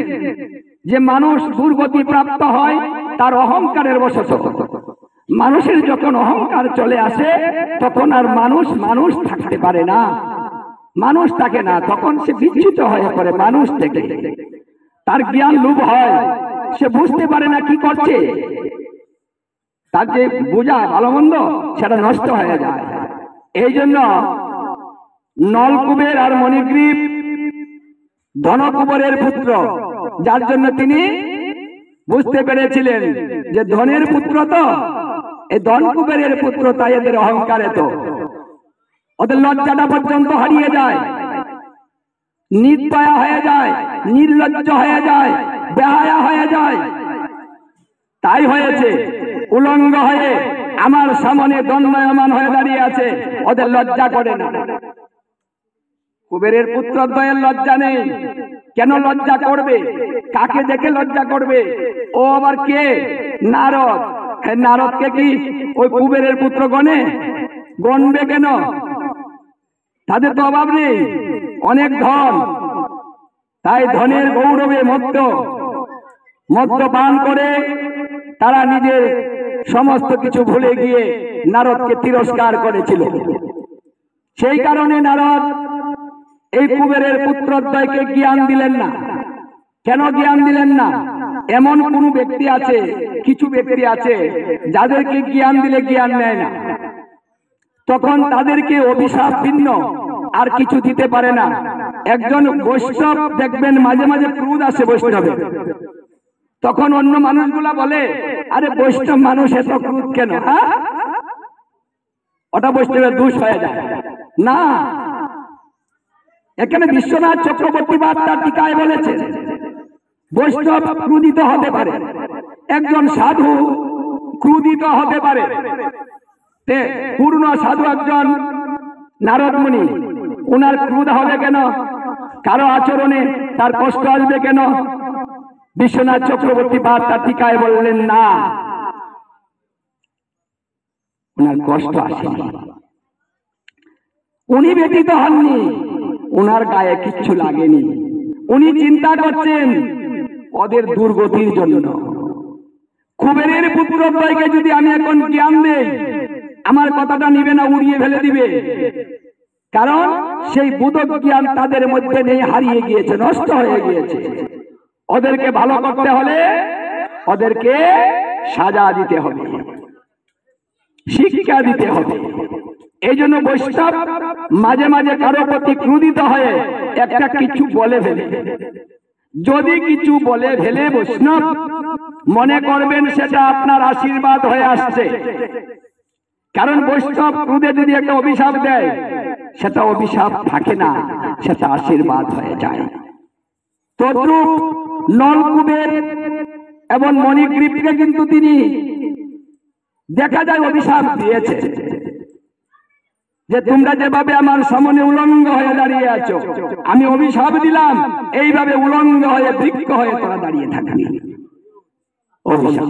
যে মানুষ দুর্গতি প্রাপ্ত হয় তার অহংকারের বশত। মানুষের যখন অহংকার চলে আসে, তখন আর মানুষ থাকতে পারে না, মানুষ থাকে না, তখন সে বিচ্যুত হয়ে পড়ে মানুষ থেকে। তার জ্ঞান লোভ হয়, সে বুঝতে পারে না কি করছে, তার যে বোঝা ভালো মন্দ সেটা নষ্ট হয়ে যায়। এই জন্য নলকূপের আর মণিগ্রীব ধনকুবেরের পুত্র, যার জন্য তিনি বুঝতে পেরেছিলেন যে ধনের পুত্র তো, এই ধনকুবেরের পুত্র, তাই এদের অহংকারে তো ওদের লজ্জাটা পর্যন্ত হারিয়ে যায়, নির্দয়া হয়ে যায়, নির্লজ্জ হয়ে যায়, বেহায়া হয়ে যায়। তাই হয়েছে উলঙ্গ হয়ে আমার সামনে দণ্ডায়মান হয়ে দাঁড়িয়ে আছে, ওদের লজ্জা করে না। কুবেরের পুত্রদ্বয়ের লজ্জা নেই। কেন লজ্জা করবে? কাকে দেখে লজ্জা করবে? ও আবার কে? নারদ। নারদকে কি ওই কুবেরের পুত্র গণবে কেন? তাদের তো অভাব নেই, অনেক ধন। তাই ধনের গৌরবে মদ্যপান করে তারা নিজের সমস্ত কিছু ভুলে গিয়ে নারদকে তিরস্কার করেছিল। সেই কারণে নারদ এই কুবেরের পুত্রদ্বয়কে জ্ঞান দিলেন না। কেন জ্ঞান দিলেন না? এমন কোন ব্যক্তি আছে, কিছু ব্যক্তি আছে যাদেরকে জ্ঞান দিলে জ্ঞান নেয় না, তখন তাদেরকে অভিশাপ ভিন্ন আর কিছু দিতে পারে না। একজন বৈষ্ণব দেখবেন মাঝে মাঝে ক্রোধ আসে বৈষ্ণবে, তখন অন্য মানুষগুলা বলে, আরে বৈষ্ণব মানুষ এত ক্রোধ কেন? হ্যাঁ, ওটা বৈষ্ণবের দোষ হয়ে যায় না। এখানে বিশ্বনাথ চক্রবর্তী বার্তা টিকায় বলেছে, বৈষ্ণব ক্রোধিত হতে পারে, একজন সাধু ক্রোধিত হতে পারে। পূর্ণ সাধু একজন নারদ মুনি, ওনার ক্রোধ হবে কেন? কারো আচরণে তার কষ্ট আসবে কেন? বিশ্বনাথ চক্রবর্তী বার্তা টিকায় বললেন না, ওনার কষ্ট আসেনি। উনি ব্যতীত হননি, ওনার গায়ে কিচ্ছু লাগেনি। উনি চিন্তা করছেন ওদের দুর্গতির জন্য। কুবেরের পুত্রদ্বয়কে যদি আমি এখন জ্ঞান দেই, আমার কথাটা নিবে না, উড়িয়ে ফেলে দিবে। কারণ সেই বুধক জ্ঞান তাদের মধ্যে নেই, হারিয়ে গিয়েছে, নষ্ট হয়ে গিয়েছে। ওদেরকে ভালো করতে হলে ওদেরকে সাজা দিতে হবে, শিক্ষা দিতে হবে। এই জন্য বৈষ্ণব মাঝে মাঝে কারো প্রতি ক্রোধিত হয়ে একটা কিছু বলে ফেলে। যদি কিছু বলে ফেলে বৈষ্ণব, মনে করবেন সেটা আপনার আশীর্বাদ হয়ে আসছে। কারণ বৈষ্ণব ক্রোধে যদি একটা অভিশাপ দেয়, সেটা অভিশাপ থাকে না, সেটা আশীর্বাদ হয়ে যায়। তদ্রূপ নলকুবের এবং মণিগ্রীবকে কিন্তু তিনি দেখা যায় অভিশাপ দিয়েছে, যে তোমরা যেভাবে আমার সামনে উলঙ্গ হয়ে দাঁড়িয়ে আছো, আমি অভিশাপ দিলাম এইভাবে উলঙ্গ হয়ে বৃক্ষ হয়ে তোরা দাঁড়িয়ে থাকবি। অভিশাপ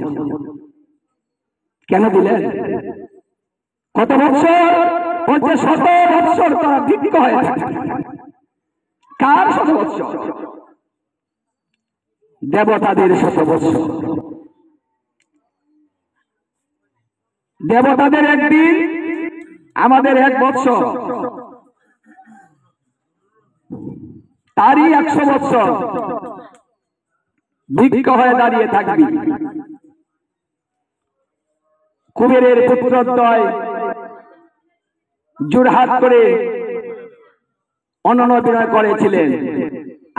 কেন দিলেন? কত বৎসর? বলছে 100 বৎসর তোরা বৃক্ষ হয়ে থাকবি। কার 100 বৎসর? দেবতাদের 100 বৎসর। দেবতাদের একদিন, আমাদের 1 বৎসর, তারই 100 বৎসর বৃক্ষ হয়ে দাঁড়িয়ে থাকবি। কুবেরের পুত্রদ্বয় জোড়হাত করে অনন্য বিনয় করেছিলেন,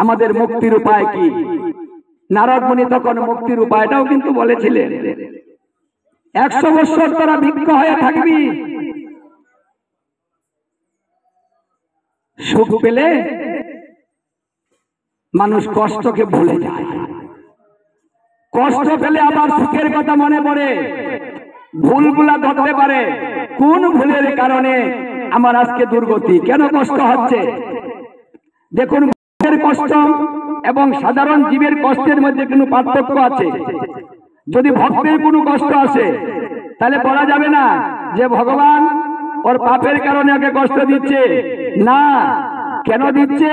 আমাদের মুক্তির উপায় কি? নারদ মুনি তখন মুক্তির উপায়টাও কিন্তু বলেছিলেন, 100 বৎসর তোরা বৃক্ষ হয়ে থাকবি। সুখ পেলে মানুষ কষ্টকে ভুলে যায়, কষ্ট পেলে আবার সুখের কথা মনে পড়ে, ভুলগুলা ধরতে পারে। কোন ভুলের কারণে আমার আজকে দুর্গতি, কেন কষ্ট হচ্ছে? দেখুন, ভক্তের কষ্ট এবং সাধারণ জীবের কষ্টের মধ্যে কোনো পার্থক্য আছে। যদি ভক্তের কোনো কষ্ট আসে, তাহলে বলা যাবে না যে ভগবান ওর পাপের কারণে ওকে কষ্ট দিচ্ছে। না, কেন দিচ্ছে?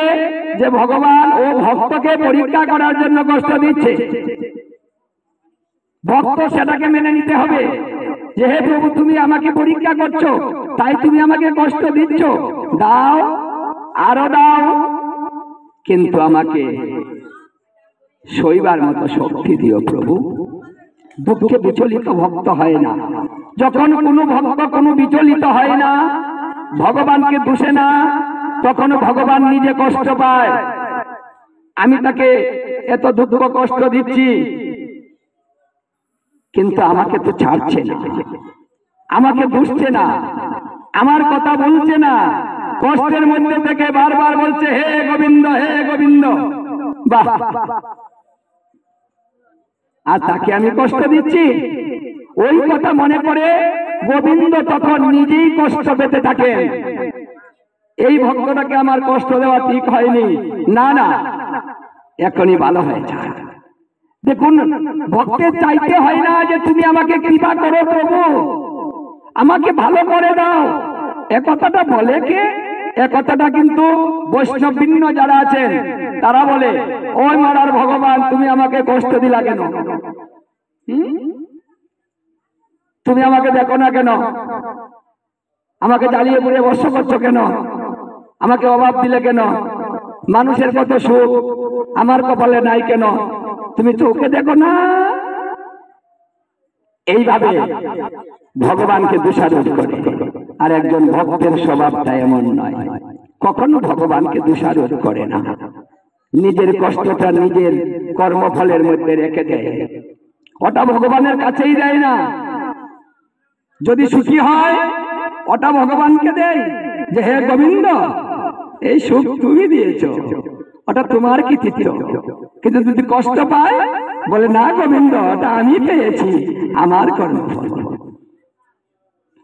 যে ভগবান ও ভক্তকে পরীক্ষা করার জন্য কষ্ট দিচ্ছে। ভক্ত সেটাকে মেনে নিতে হবে যে হে প্রভু, তুমি আমাকে পরীক্ষা করছো, তাই তুমি আমাকে কষ্ট দিচ্ছ, দাও, আরো দাও, কিন্তু আমাকে সইবার মতো শক্তি দিও প্রভু। দুঃখে বিচলিত ভক্ত হয় না। যখন কোনো ভক্ত কোনো বিচলিত হয় না, ভগবানকে দোষে না, তখন ভগবান নিজে কষ্ট পায়। আমি তাকে এত দুঃখ কষ্ট দিচ্ছি, কিন্তু আমাকে তো ছাড়ছে না, আমাকে বুঝছে না, আমার কথা বলছে না। কষ্টের মধ্যে থেকে বারবার বলছে হে গোবিন্দ, হে গোবিন্দ। বাহ, আর তাকে আমি কষ্ট দিচ্ছি। ওই কথা মনে করে গোবিন্দ তখন নিজেই কষ্ট পেতে থাকেন। এই ভক্তটাকে আমার কষ্ট দেওয়া ঠিক হয়নি, না না, এখনই ভালো হয়ে যায়। দেখুন, ভক্তের চাইতে হয় না যে তুমি আমাকে কৃপা করো প্রভু, আমাকে ভালো করে দাও। এ কথাটা বলে কে? এ কথাটা কিন্তু বৈষ্ণব ভিন্ন যারা আছেন তারা বলে, ওই মারার ভগবান, তুমি আমাকে কষ্ট দিলা কেন? তুমি আমাকে দেখো না কেন? আমাকে জ্বালিয়ে পুড়িয়ে বর্ষ করছো কেন? আমাকে অভাব দিলে কেন? মানুষের কত সুখ আমার কপালে নাই কেন? তুমি চোখে দেখো না? এইভাবে ভগবানকে দোষারোপ করে। আর একজন ভক্তের স্বভাবটা এমন নয়, কখনো ভগবানকে দোষারোপ করে না, নিজের কষ্টটা নিজের কর্মফলের মধ্যে রেখে দেয়, ওটা ভগবানের কাছেই দেয় না। যদি সুখী হয় ওটা ভগবানকে দেয় যে হে গোবিন্দ, এই সুখ তুমি দিয়েছ, ওটা তোমার কৃতিত্ব। কিন্তু যদি কষ্ট পায়, বলে না গোবিন্দ, ওটা আমি পেয়েছি, আমার কর্মফল।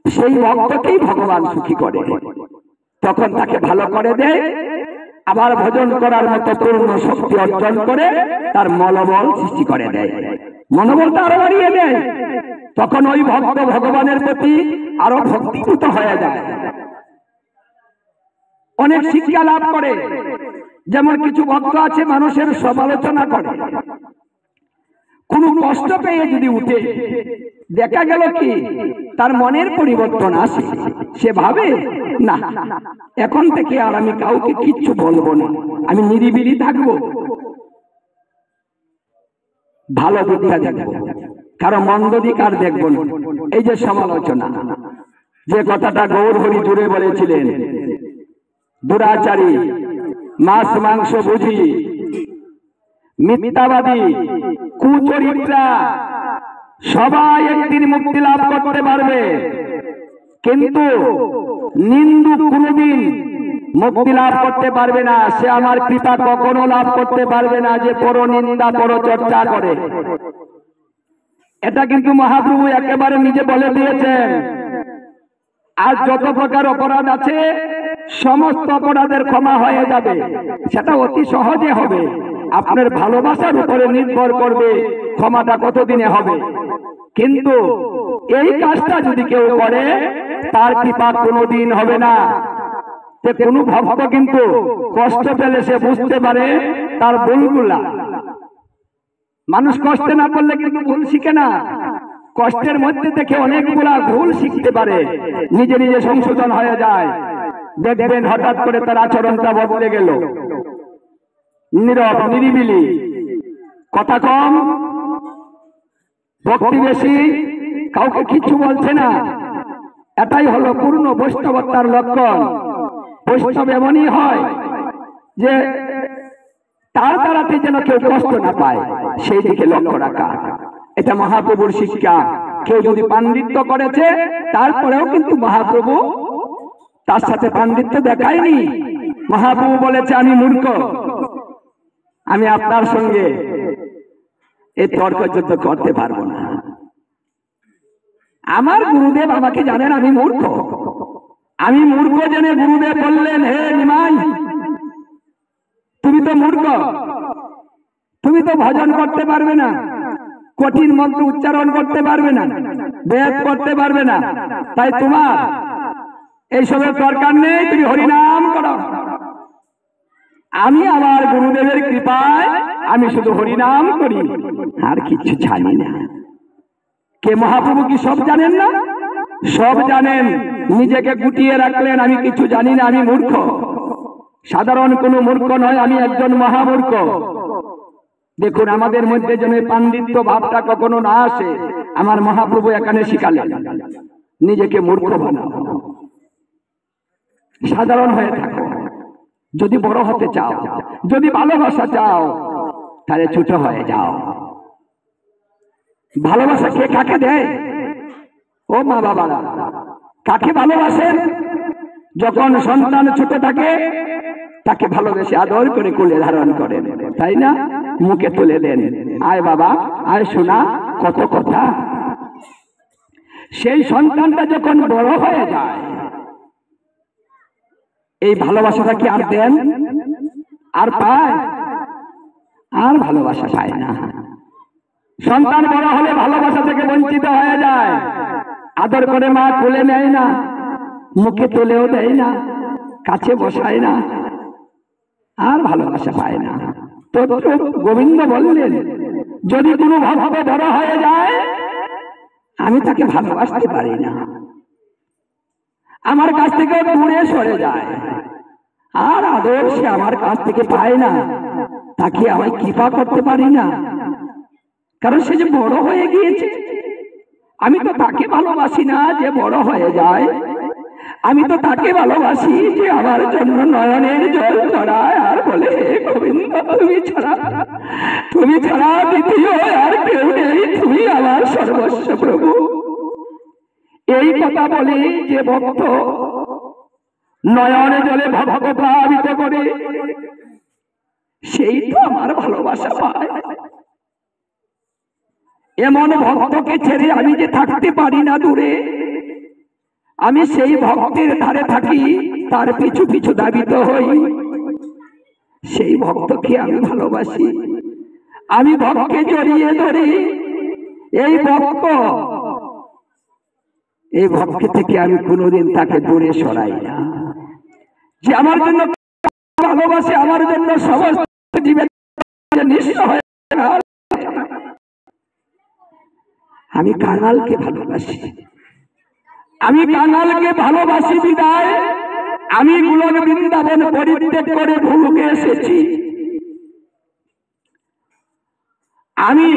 সেই ভক্তকেই ভগবান সুখী করে, তখন তাকে ভালো করে দেয়, আবার ভজন করার মতো পূর্ণ শক্তি অর্জন করে তার মনোবল সৃষ্টি করে দেয়, মনোবলটা আরো বাড়িয়ে দেয়। তখন ওই ভক্ত ভগবানের প্রতি আরো ভক্তিভূত হয়ে যায়। অনেক শিক্ষা লাভ করে। যেমন কিছু ভক্ত আছে মানুষের সমালোচনা করে, কোনো কষ্ট পেয়ে যদি উঠে, দেখা গেল কি তার মনের পরিবর্তন আসে, সে ভাবে না এখন থেকে আর আমি কাউকে কিচ্ছু বলবো না, আমি নিরিবিলি থাকবো, ভালো দিকটা দেখবো, কারো মন্দ দিক আর দেখবো না। এই যে সমালোচনা, যে কথাটা গৌর হরি জুড়ে বলেছিলেন, দুরাচারী, মাছ মাংস বুঝি, মিথ্যাবাদী, কুচরিত্রা সবাই একদিন মুক্তি লাভ করতে পারবে, কিন্তু নিন্দুক কোনদিন মুক্তি লাভ করতে পারবে না। সে আমার কৃপা কখনো লাভ করতে পারবে না, যে পরনিন্দা পরচর্চা করে। এটা কিন্তু মহাপ্রভু একেবারে নিজে বলে দিয়েছেন। আর যত প্রকার অপরাধ আছে সমস্ত অপরাধের ক্ষমা হয়ে যাবে, সেটা অতি সহজে হবে। আপনার ভালোবাসার উপরে নির্ভর করবে ক্ষমাটা কতদিনে হবে। কিন্তু এই কাজটা যদি কেউ করে তার কৃপা কোনোদিন হবে না। কোন ভক্ত কিন্তু কষ্ট পেলে সে বুঝতে পারে তার ভুলগুলা। মানুষ কষ্ট না করলে কিন্তু ভুল শিখে না, কষ্টের মধ্যে থেকে অনেকগুলা ভুল শিখতে পারে, নিজে নিজে সংশোধন হয়ে যায়। দেখবেন হঠাৎ করে তার আচরণটা বদলে গেল, নীরব নিরিবিলি, কথা কম, ভক্তি বেশি, কাউকে কিছু বলছে না। এটাই হলো পূর্ণ বৈষ্ণবতার লক্ষণ। বৈষ্ণব এমনই হয় যে তার দ্বারাতে যেন কেউ কষ্ট না পায়, সেই দিকে লক্ষ্য রাখা। এটা মহাপ্রভুর শিক্ষা। কেউ যদি পাণ্ডিত্য করেছে তারপরেও কিন্তু মহাপ্রভু তার সাথে পাণ্ডিত্য দেখায়নি। মহাপ্রভু বলেছে আমি মূর্খ, আমি আপনার সঙ্গে এই তর্ক যুদ্ধ করতে পারবো না। আমার গুরুদেব আমাকে জানেন আমি মূর্খ। আমি মূর্খ জেনে গুরুদেব বললেন, হে নিমাই, তুমি তো মূর্খ, তুমি তো ভজন করতে পারবে না, কঠিন মন্ত্র উচ্চারণ করতে পারবে না, বেদ করতে পারবে না, তাই তোমার এইসবের দরকার নেই, তুমি হরিনাম করো। আমি আমার গুরুদেবের কৃপায় আমি শুধু হরিনাম করি, আর কিছু জানি না। কে মহাপ্রভু কি সব জানেন না? সব জানেন, নিজেকে গুটিয়ে রাখলেন আমি কিছু জানি না, আমি মূর্খ। সাধারণ কোনো মূর্খ নয়, আমি একজন মহামূর্খ। দেখুন আমাদের মধ্যে যেন পাণ্ডিত্য ভাবটা কখনো না আসে। আমার মহাপ্রভু এখানে শিখালেন, নিজেকে মূর্খ বানাও, সাধারণ হয়ে থাকো। যদি বড় হতে চাও, যদি ভালোবাসা চাও, তাহলে ছোট হয়ে যাও। ভালোবাসা কে কাকে দেয়? ও মা বাবারা, কাকে ভালোবাসেন? যখন সন্তান ছোট থাকে তাকে ভালোবেসে আদর করে কোলে ধারণ করেন, তাই না? মুখে তুলে দেন, আয় বাবা, আয় শোনা, কত কথা। সেই সন্তানটা যখন বড় হয়ে যায়, এই ভালোবাসাটা কি আর দেন? আর পায়? আর ভালোবাসা পায় না। সন্তান বড় হলে ভালোবাসা থেকে বঞ্চিত হয়ে যায়। আদর করে মা কোলে নেয় না, মুখে তুলেও দেয় না, কাছে বসায় না, আর ভালোবাসা পায় না। তো গোবিন্দ বললেন, যদি কোনো ভক্ত বড় হয়ে যায় আমি তাকে ভালোবাসতে পারি না, আমার কাছ থেকে দূরে সরে যায়, আর আদর সে আমার কাছ থেকে পায় না, তাকে আমি কৃপা করতে পারি না, কারণ সে যে বড় হয়ে গিয়েছে। আমি তো তাকে ভালোবাসি না যে বড় হয়ে যায়, আমি তো তাকে ভালোবাসি যে আমার জন্য নয়নের জল ধরায় আর বলে, হে গোবিন্দ, তুমি ছাড়া দ্বিতীয় আর কেউ নেই, তুমি আমার সর্বস্ব প্রভু। এই কথা বলে যে ভক্ত নয়নে জলে ভক্ত প্লাবিত করে, সেই তো আমার ভালোবাসা পায়। এমন ভক্তকে ছেড়ে আমি যে থাকতে পারি না দূরে, আমি সেই ভক্তের ধারে থাকি, তার পিছু পিছু ধাবিত হই, সেই ভক্তকে আমি ভালোবাসি, আমি ভক্তকে জড়িয়ে ধরি। এই ভক্ত থেকে আমি কোনোদিন তাকে দূরে সরাই না। যে আমার জন্য ভালোবাসে, আমার জন্য সমস্ত জীবের নিঃস্ব হয়ে গেল। আমি কাঙালকে ভালোবাসি, আমি কাঙালকে ভালোবাসি বিদায় আমি গোলক বৃন্দাবন পরিত্যাগ করে ভূলোকে এসেছি। আমি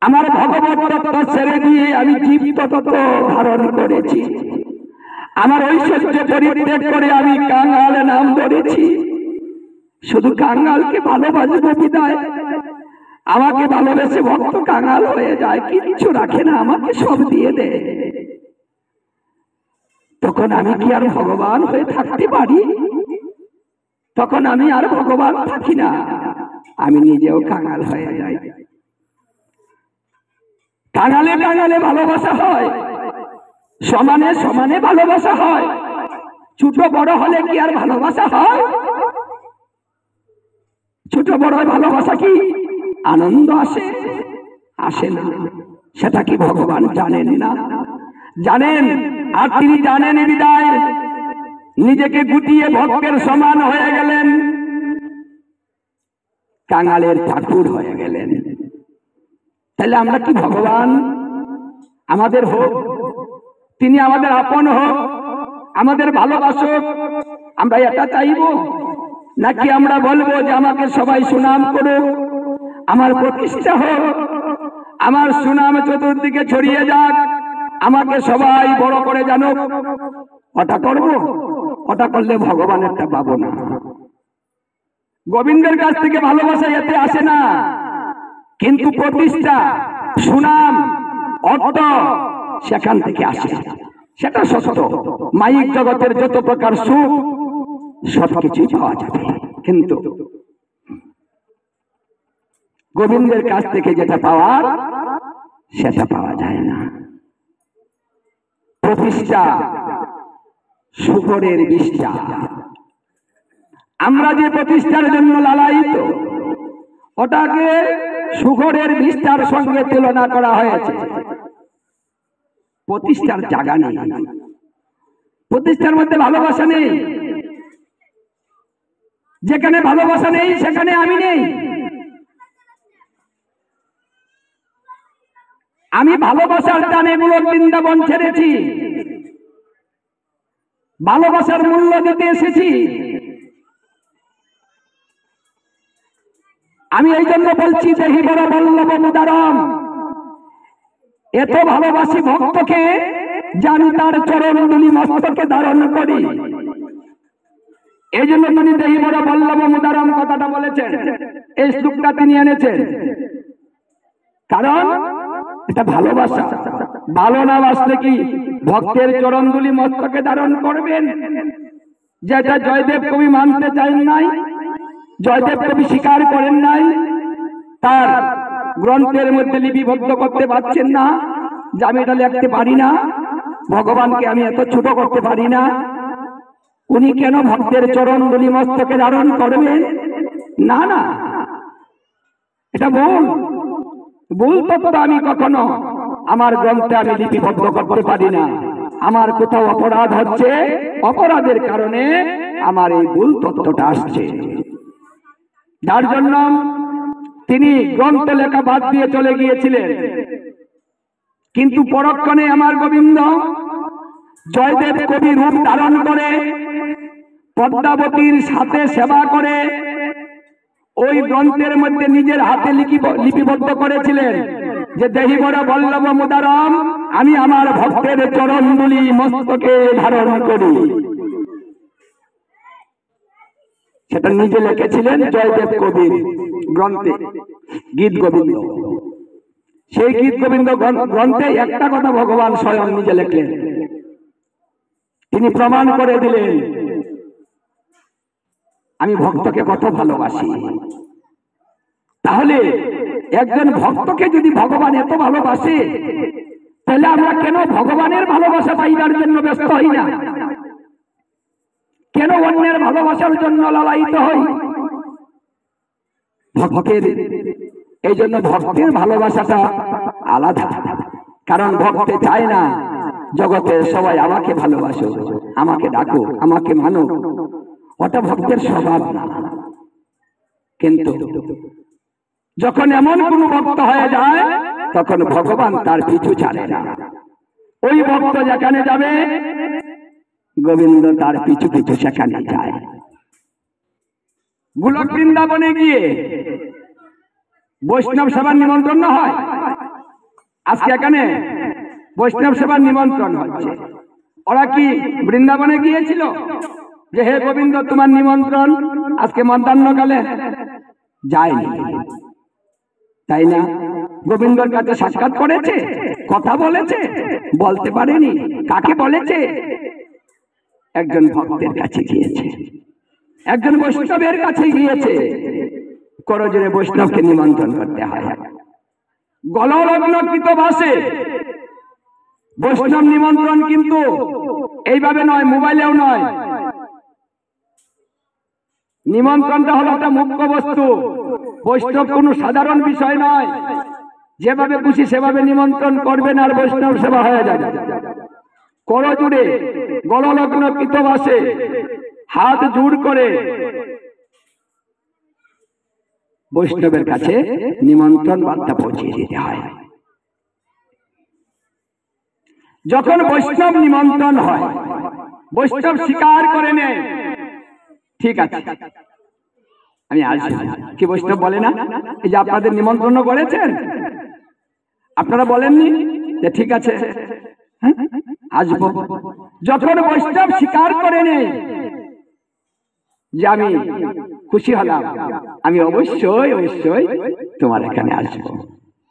আমার ভগবত তত্ত্ব ছেড়ে দিয়ে আমি জীব তত্ত্ব ধারণ করেছি। আমার ঐশ্বর্য পরিত্যাগ করে আমি কাঙাল নাম ধরেছি। শুধু কাঙালকে ভালোবাসবো বিদায় আমাকে ভালোবেসে ভক্ত কাঙাল হয়ে যায়, কিচ্ছু রাখে না, আমাকে সব দিয়ে দেয়। তখন আমি কি আর ভগবান হয়ে থাকতে পারি? তখন আমি আর ভগবান থাকি না, আমি নিজেও কাঙাল হয়ে যাই। কাঙালে কাঙালে ভালোবাসা হয়, সমানে সমানে ভালোবাসা হয়। ছোট বড় হলে কি আর ভালোবাসা হয়? ছোট বড় ভালোবাসা কি আনন্দ আসে? আসে না। সেটা কি ভগবান জানেন না? জানেন, আর তিনি জানেন বিদায় নিজেকে গুটিয়ে ভক্তের সমান হয়ে গেলেন, কাঙালের ঠাকুর হয়ে গেলেন। তাহলে আমরা কি ভগবান আমাদের হোক, তিনি আমাদের আপন হোক, আমাদের ভালোবাসক, আমরা এটা চাইব? নাকি আমরা বলবো যে আমাকে সবাই সুনাম করুক, আমার প্রতিষ্ঠা হোক, আমার সুনাম চতুর্দিকে ছড়িয়ে যাক, আমাকে সবাই বড় করে জানুক? ওটা করব? ওটা করলে ভগবানেরটা পাবো না। গোবিন্দের কাছ থেকে ভালোবাসা এতে আসে না, কিন্তু প্রতিষ্ঠা, সুনাম, অর্থ সেখান থেকে আসে। সেটা সত্য। মাইক জগতের যত প্রকার সুখ সবকিছু পাওয়া যাবে, কিন্তু গোবিন্দের কাছ থেকে যেটা পাওয়ার সেটা পাওয়া যায় না। প্রতিষ্ঠা শুকরের বিষ্ঠা। আমরা যে প্রতিষ্ঠার জন্য লালায়িত, ওটাকে শুকরের বিষ্ঠার সঙ্গে তুলনা করা হয়েছে। প্রতিষ্ঠার জায়গা নেই, প্রতিষ্ঠার মধ্যে ভালোবাসা নেই। যেখানে ভালোবাসা নেই সেখানে আমি নেই। আমি ভালোবাসার টানে গোলক বৃন্দাবন ছেড়েছি, ভালোবাসার মূল্য দিতে এসেছি। আমি এই জন্য বলছি, দেহি বড় বল্লভ মুদারম, এত ভালোবাসি ভক্তকে জানি তার চরণ ধুলি মস্তকে ধারণ করি। এই জন্য তিনি দেহি বড় বল্লভ মুদারম কথাটা বলেছেন, এই শ্লোকটা তিনি এনেছেন। কারণ এটা ভালোবাসা। ভালো না বাসলে কি ভক্তের চরণ ধুলি মস্তকে ধারণ করবেন? যেটা জয়দেব কবি মানতে চান নাই, জয়দেব কবি স্বীকার করেন নাই, তার গ্রন্থের মধ্যে লিপিবদ্ধ করতে পারছেন না যে আমি এটা লিখতে পারি না, ভগবানকে আমি এত ছোট করতে পারি না, উনি কেন ভক্তের চরণ ধুলি মস্তকে ধারণ করবেন? না না, এটা ভুল তত্ত্ব। আমি কখনো আমার গ্রন্থে আমি লিপিবদ্ধ করতে পারি না। আমার কোথাও অপরাধ হচ্ছে, অপরাধের কারণে আমার এই ভুল তত্ত্বটা আসছে। যার জন্য তিনি গ্রন্থ লেখা বাদ দিয়ে চলে গিয়েছিলেন। কিন্তু পরক্ষণে আমার গোবিন্দ জয়দেব কবি রূপ ধারণ করে পদ্মাবতীর সাথে সেবা করে ওই গ্রন্থের মধ্যে নিজের হাতে লিপিবদ্ধ করেছিলেন যে দেহি বড় বল্লভ মুদারম, আমি আমার ভক্তের চরণ ধুলি মস্তকে ধারণ করি। সেটা নিজে লিখেছিলেন জয়দেব কবির গ্রন্থে, গীত গোবিন্দ। সেই গীত গোবিন্দ গ্রন্থে একটা কথা ভগবান স্বয়ং নিজে লিখলেন, তিনি প্রমাণ করে দিলেন আমি ভক্তকে কত ভালোবাসি। তাহলে একজন ভক্তকে যদি ভগবান এত ভালোবাসে, তাহলে আমরা কেন ভগবানের ভালোবাসা পাইবার জন্য ব্যস্ত হই না? কেন অন্যের ভালোবাসার জন্য লালায়িত হই? ভক্তের এই জন্য ভক্তের ভালোবাসাটা আলাদা। কারণ ভক্তে চায় না জগতের সবাই আমাকে ভালোবাসো, আমাকে ডাকো, আমাকে মানো, ওটা ভক্তের স্বভাব না। কিন্তু যখন এমন কোন ভক্ত হয়ে যায় তখন ভগবান তার পিছু ছাড়ে না। ওই ভক্ত যেখানে যাবে গোবিন্দ তার পিছু পিছু সেখানে যায়। গোলক বৃন্দাবনে গিয়ে বৈষ্ণব সেবার নিমন্ত্রণ হয়। আজকে এখানে বৈষ্ণব সেবার নিমন্ত্রণ হচ্ছে। ওরা কি বৃন্দাবনে গিয়েছিল যে হে গোবিন্দ তোমার নিমন্ত্রণ আজকে মধ্যাহ্নকালে? যায়নি, তাই না? গোবিন্দর কাছে সাক্ষাৎ করেছে, কথা বলেছে, বলতে পারেনি। কাকে বলেছে? একজন ভক্তের কাছে গিয়েছে, একজন বৈষ্ণবের কাছে গিয়েছে। করজোড়ে বৈষ্ণবকে নিমন্ত্রণ করতে হয়। গললগ্নকৃত ভাষে বৈষ্ণব নিমন্ত্রণ কিন্তু এইভাবে নয়, মোবাইলেও নয়। নিমন্ত্রণটা হলো একটা মুখ্য বস্তু। বৈষ্ণব কোনো সাধারণ বিষয় নয়, যেভাবে খুশি সেভাবে নিমন্ত্রণ করবেন আর বৈষ্ণব সেবা হয়ে যাবে। করজোড়ে গললগ্নকৃত ভাষে হাত জোড় করে বৈষ্ণবের কাছে নিমন্ত্রণ বার্তা পৌঁছিয়ে দিতে হয়। যখন বৈষ্ণব নিমন্ত্রণ হয়, বৈষ্ণব স্বীকার করে নেয়, ঠিক আছে আমি আসি। কি বৈষ্ণব বলে না, এই যে আপনাদের নিমন্ত্রণ করেছেন, আপনারা বলেননি যে ঠিক আছে আসবো? যখন বৈষ্ণব স্বীকার করে নেয় যে আমি খুশি হলাম, আমি অবশ্যই অবশ্যই তোমার এখানে আসবো,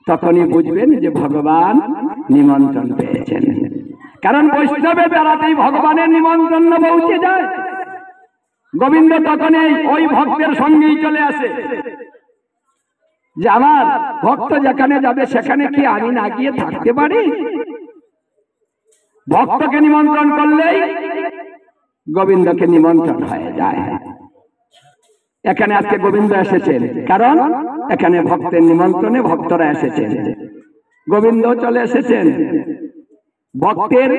তখনই বুঝবেন যে ভগবান নিমন্ত্রণ পেয়েছেন। কারণ বৈষ্ণবের দ্বারাতেই ভগবানের নিমন্ত্রণ পৌঁছে যায়। গোবিন্দ তখনই ওই ভক্তের সঙ্গেই চলে আসে যে আমার ভক্ত যেখানে যাবে সেখানে কি আমি না গিয়ে থাকতে পারি? ভক্তকে নিমন্ত্রণ করলেই গোবিন্দকে নিমন্ত্রণ হয়ে যায়। এখানে আজকে গোবিন্দ এসেছেন, কারণ এখানে ভক্তের নিমন্ত্রণে ভক্তরা এসেছেন, গোবিন্দ চলে এসেছেন। ভক্তের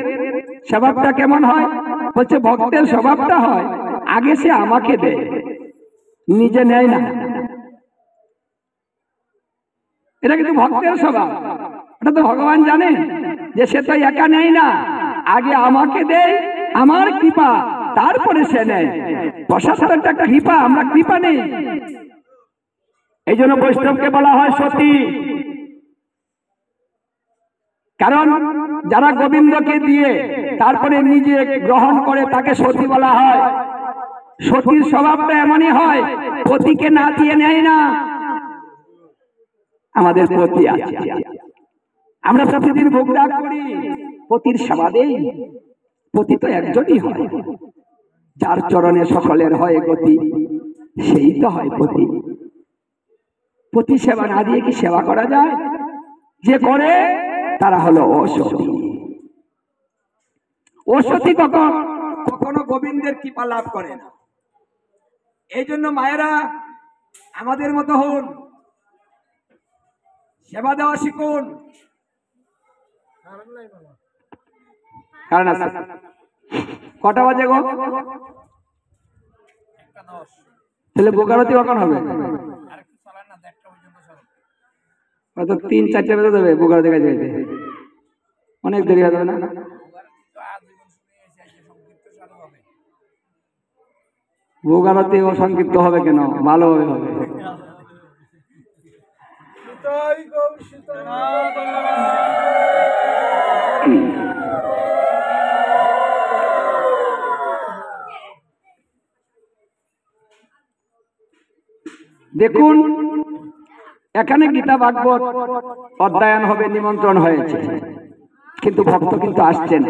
স্বভাবটা কেমন হয়? বলছে ভক্তের স্বভাবটা হয় আগে সে আমাকে দেয়, নিজে নেয় না। এটা কিন্তু ভক্তের স্বভাব। এটা তো ভগবান জানেন যে সে তো একা নেয় না, আগে আমাকে দেয়, আমার কৃপা, তারপরে সে নেয়। প্রসাদ একটা কৃপা, আমরা কৃপা নেই। এই জন্য বৈষ্ণবকে বলা হয় সতী। কারণ যারা গোবিন্দকে দিয়ে তারপরে নিজে গ্রহণ করে তাকে সতী বলা হয়। সতীর স্বভাবটা এমনই হয়, পতিকে না দিয়ে নেয় না। আমাদের পতি আছে, আমরা প্রতিদিন ভোগ রাগ করি, পতির সেবা দেই। পতি তো একজনই হয়, যার চরণে সকলের হয় গতি, সেই তো হয় পতি। পতি সেবা না দিয়ে কি সেবা করা যায়? যে করে তারা হলো অসতী। অসতী কখনো গোবিন্দের কৃপা লাভ করে না। এই জন্য মায়েরা আমাদের মতো হন, সেবা দেওয়া শিখুন। কারণ আছে কটা বাজে গো? তাহলে বোকারতি কখন হবে? হয়তো 3-4টে বেজে দেবে বোকারতি কাজে যেতে, অনেক দেরি হবে না? বোকারতি ও সংক্ষিপ্ত হবে কেন? ভালোভাবে হবে। দেখুন এখানে গীতা ভাগবত অধ্যয়ন হবে, নিমন্ত্রণ হয়েছে, কিন্তু ভক্ত কিন্তু আসছেন।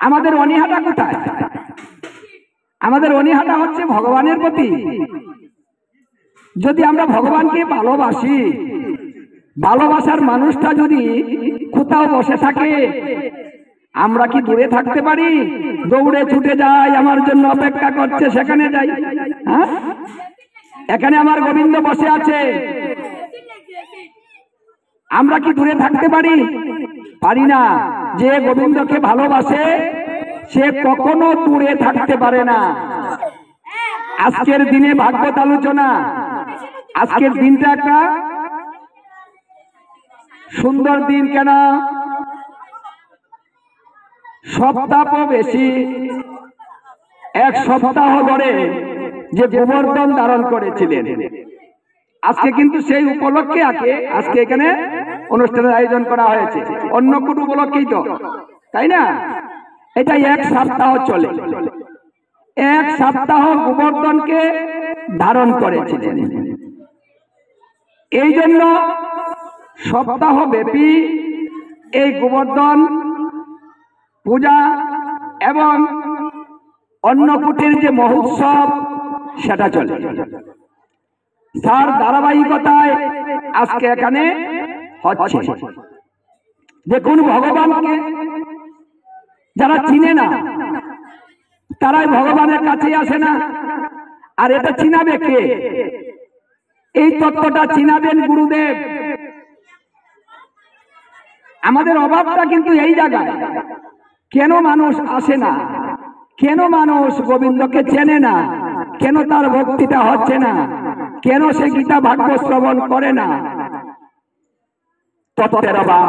আমাদের অনীহাটা কোথায়? আমাদের অনীহাটা হচ্ছে ভগবানের প্রতি। যদি আমরা ভগবানকে ভালোবাসি, ভালোবাসার মানুষটা যদি কোথাও বসে থাকে, আমরা কি দূরে থাকতে পারি? দৌড়ে ছুটে যাই, আমার জন্য অপেক্ষা করছে, সেখানে যাই। হ্যাঁ, এখানে আমার গোবিন্দ বসে আছে, আমরা কি দূরে থাকতে পারি? পারি না। যে গোবিন্দকে ভালোবাসে সে কখনো দূরে থাকতে পারে না। আজকের দিনে ভাগবত আলোচনা, আজকের দিনটা একটা সুন্দর দিন। কেন? সপ্তাহ বেশি, এক সপ্তাহ ধরে যে গোবর্ধন ধারণ করেছিলেন, আজকে কিন্তু সেই উপলক্ষে আজকে এখানে অনুষ্ঠানের আয়োজন করা হয়েছে। অন্য কোনো উপলক্ষেই তো, তাই না? এটা এক সপ্তাহ চলে, এক সপ্তাহ গোবর্ধনকে ধারণ করেছিলেন। এই জন্য সপ্তাহ ব্যাপী এই গোবর্ধন পূজা এবং অন্নকূটের যে মহোৎসব সেটা চলে। তার ধারাবাহিকতায় আজকে এখানে হচ্ছে। দেখুন, ভগবানকে যারা চিনে না তারাই ভগবানের কাছে আসে না। আর এটা চিনাবে কে? এই তত্ত্বটা চিনাবেন গুরুদেব। আমাদের অভাবটা কিন্তু এই জায়গায়। কেন মানুষ আসে না? কেন মানুষ গোবিন্দকে চেনে না? কেন তার ভক্তিটা হচ্ছে না? কেন সে গীতা ভাগবত শ্রবণ করে না? তত্ত্বের অভাব।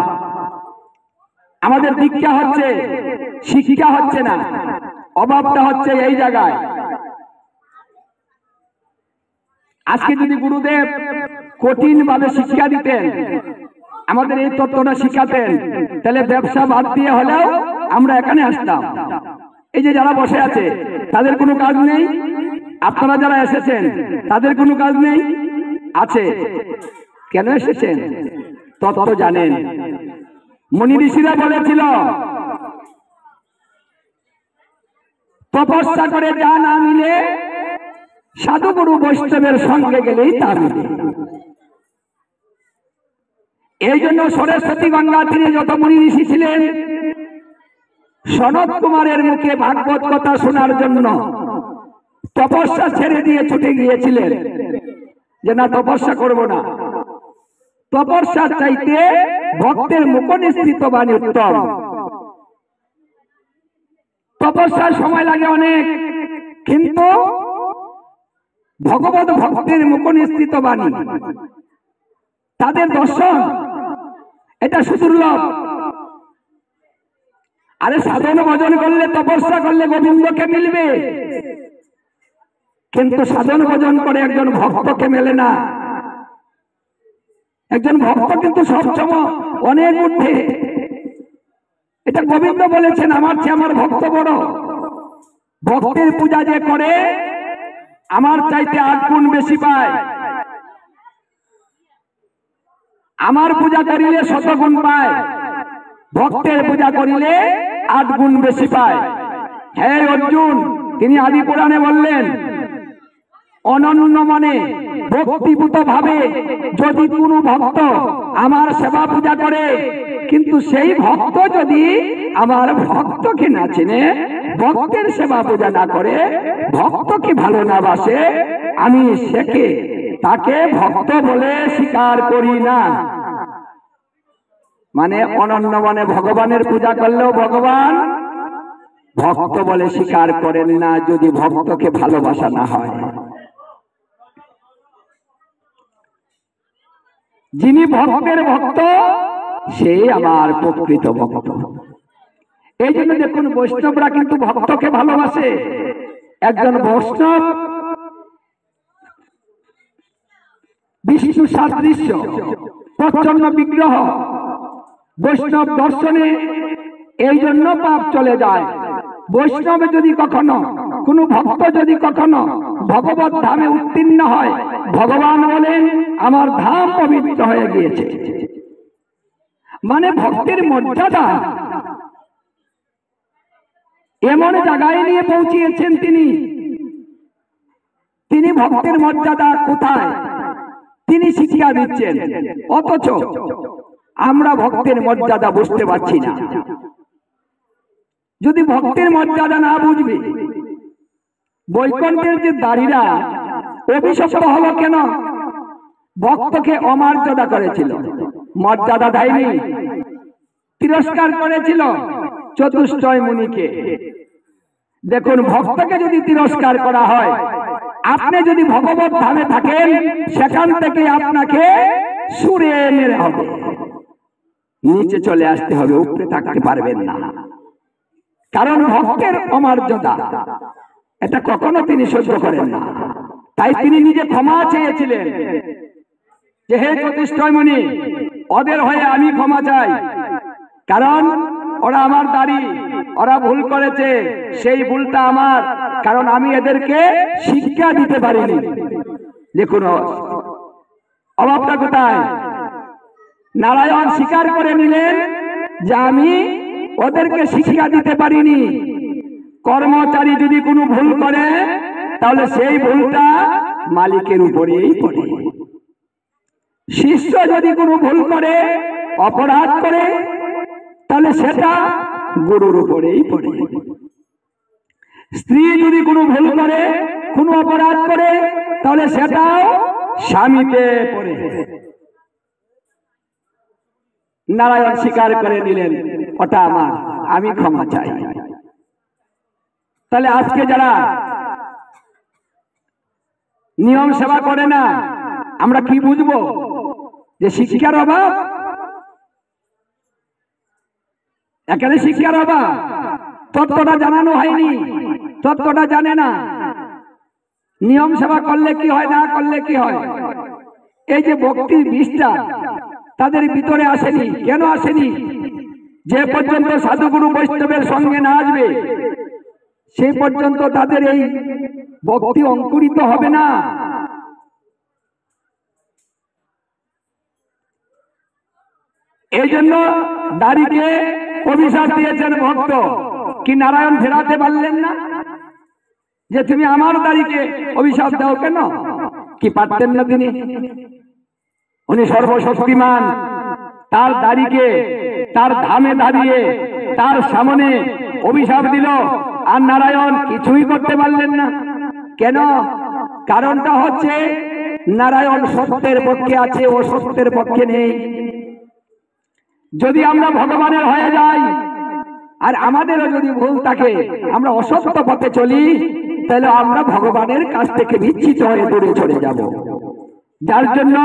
আমাদের দীক্ষা হচ্ছে, শিক্ষা হচ্ছে না, অভাবটা হচ্ছে এই জায়গায়। আজকে যদি গুরুদেব কঠিন ভাবে শিক্ষা দিতেন, আমাদের এই তত্ত্বটা শিখাতেন, তাহলে ব্যবসা বাদ দিয়ে হলেও আমরা এখানে আসতাম। এই যে যারা বসে আছে তাদের কোনো কাজ নেই, আপনারা যারা এসেছেন তাদের কোনো কাজ নেই? আছে। কেন এসেছেন? তত্ত্ব জানেন। মুনি ঋষিরা বলেছিল, তপস্যা করে যা না মিলে সাধু গুরু বৈষ্ণবের সঙ্গে গেলেই তা মিলে। এই জন্য সরস্বতী গঙ্গা তীরে যত মুনি ঋষি ছিলেন, সনত কুমারের মুখে ভাগবত কথা শোনার জন্য তপস্যা ছেড়ে দিয়ে ছুটে গিয়েছিলেন যে না, তপস্যা করব না। তপস্যার চাইতে ভক্তের মুখনিসৃত বাণী উত্তম। তপস্যার সময় লাগে অনেক, কিন্তু ভগবত ভক্তের মুখনিসৃত বাণী, তাদের দর্শন, এটা সুদুর্লভ। আরে সাধন ভজন করলে, তপস্যা করলে গোবিন্দকে মিলবে, কিন্তু সাধন ভজন করে একজন ভক্তকে মেলে না। একজন ভক্ত কিন্তু সবসময় অনেক ঊর্ধ্বে। এটা গোবিন্দ বলেছেন, আমার চেয়ে আমার ভক্ত বড়। ভক্তের পূজা যে করে আমার চাইতে 8 গুণ বেশি পায়। আমার পূজা করিলে 100 গুণ পায়, ভক্তের পূজা করিলে 8 গুণ বেশি পায়। হে অর্জুন, তিনি আদি পুরাণে বললেন, অনন্য মনে ভক্তিভূত ভাবে যদি কোনো ভক্ত আমার সেবা পূজা করে, কিন্তু সেই ভক্ত যদি আমার ভক্তকে না চেনে, ভক্তের সেবা পূজা না করে, ভক্তকে ভালো না বাসে, আমি সেকে তাকে ভক্ত বলে স্বীকার করি না। মানে অনন্য মনে ভগবানের পূজা করলেও ভগবান ভক্ত বলে স্বীকার করেন না, যদি ভক্তকে ভালোবাসা না হয়। যিনি ভক্তের ভক্ত সেই আমার প্রকৃত ভক্ত। এই জন্য দেখুন, বৈষ্ণবরা কিন্তু ভক্তকে ভালোবাসে। একজন বৈষ্ণব বিষ্ণু সাদৃশ্য, প্রচন্ড বিগ্রহ। বৈষ্ণব দর্শনে এই জন্য পাপ চলে যায়। বৈষ্ণব যদি কখনো, কোন ভক্ত যদি কখনো ভগবত ধামে উত্তীর্ণ হয়, ভগবান বলেন আমার ধাম পবিত্র হয়ে গিয়েছে। মানে ভক্তের মর্যাদা এমন জায়গায় নিয়ে পৌঁছিয়েছেন তিনি। তিনি ভক্তের মর্যাদা কোথায় তিনি শিক্ষা দিচ্ছেন, অথচ আমরা ভক্তের মর্যাদা বুঝতে পারছি না। যদি ভক্তের মর্যাদা না বুঝবে, বৈকুণ্ঠের যে দাঁড়িরা অভিশপ্ত হলো কেন? ভক্তকে অমর্যাদা করেছিল, মর্যাদা দেয়নি। তিরস্কার করেছিল চতুষ্টয় মুনিকে। দেখুন, ভক্তকে যদি তিরস্কার করা হয়, আপনি যদি ভগবত ধামে থাকেন, সেখান থেকে আপনাকে সুরে মেরে হবে, নিচে চলে আসতে হবে, উপরে থাকতে পারবেন না। কারণ ভক্তের অমর্যাদা এটা কখনো তিনি সহ্য করেন না। তাই তিনি নিজে ক্ষমা চেয়েছিলেন যে হে চতুষ্টয় মুনি, ওদের হয়ে আমি ক্ষমা চাই, কারণ ওরা আমার দাড়ি, ওরা ভুল করেছে, সেই ভুলটা আমার, কারণ আমি এদেরকে শিক্ষা দিতে পারিনি। দেখুন অভাবটা কোথায়। নারায়ণ স্বীকার করে নিলেন যে আমি ওদেরকে শিক্ষা দিতে পারিনি। কর্মচারী যদি কোনো ভুল করে, তাহলে সেই ভুলটা মালিকের উপরেই পড়ে। শিষ্য যদি কোনো ভুল করে, অপরাধ করে, তাহলে সেটা গুরুর উপরেই পড়ে। স্ত্রী যদি কোনো ভুল করে, কোনো অপরাধ করে, তাহলে সেটাও স্বামীতে পড়ে। নারায়ণ স্বীকার করে নিলেন ওটা আমার, আমি ক্ষমা চাই। তাহলে আজকে যারা নিয়ম সেবা করে না, আমরা কি বুঝবো? যে শিক্ষার অভাব, এখানে শিক্ষার অভাব, তত্ত্বটা জানানো হয়নি, তত্ত্বটা জানে না। নিয়ম সেবা করলে কি হয়, না করলে কি হয়, এই যে ভক্তির বীজটা তাদের ভিতরে আসেনি। কেন আসেনি? যে পর্যন্ত সাধুগুরু বৈষ্ণবের সঙ্গে না আসবে, সেই পর্যন্ত তাদের এই ভক্তি অঙ্কুরিত হবে না। এই জন্য দাড়িকে অভিশাপ দিয়েছেন ভক্ত। কি নারায়ণ ফেরাতে পারলেন না? যে তুমি আমার দাড়িকে অভিশাপ দাও কেন? কি পারতেন না তিনি? উনি সর্বশক্তিমান, তার দাড়িকে তার ধামে দাঁড়িয়ে তার সামনে অভিশাপ দিল, আর নারায়ণ কিছুই করতে পারলেন না। কেন? কারণটা হচ্ছে নারায়ণ সত্যের পক্ষে আছে, ও সত্যের পক্ষে নেই। যদি আমরা ভগবানের হয়ে যাই আর আমাদেরও যদি ভুল থাকে, আমরা অসত্য পথে চলি, তাহলে আমরা ভগবানের কাছ থেকে বিচ্ছিত হয়ে দূরে চলে যাব। যার জন্য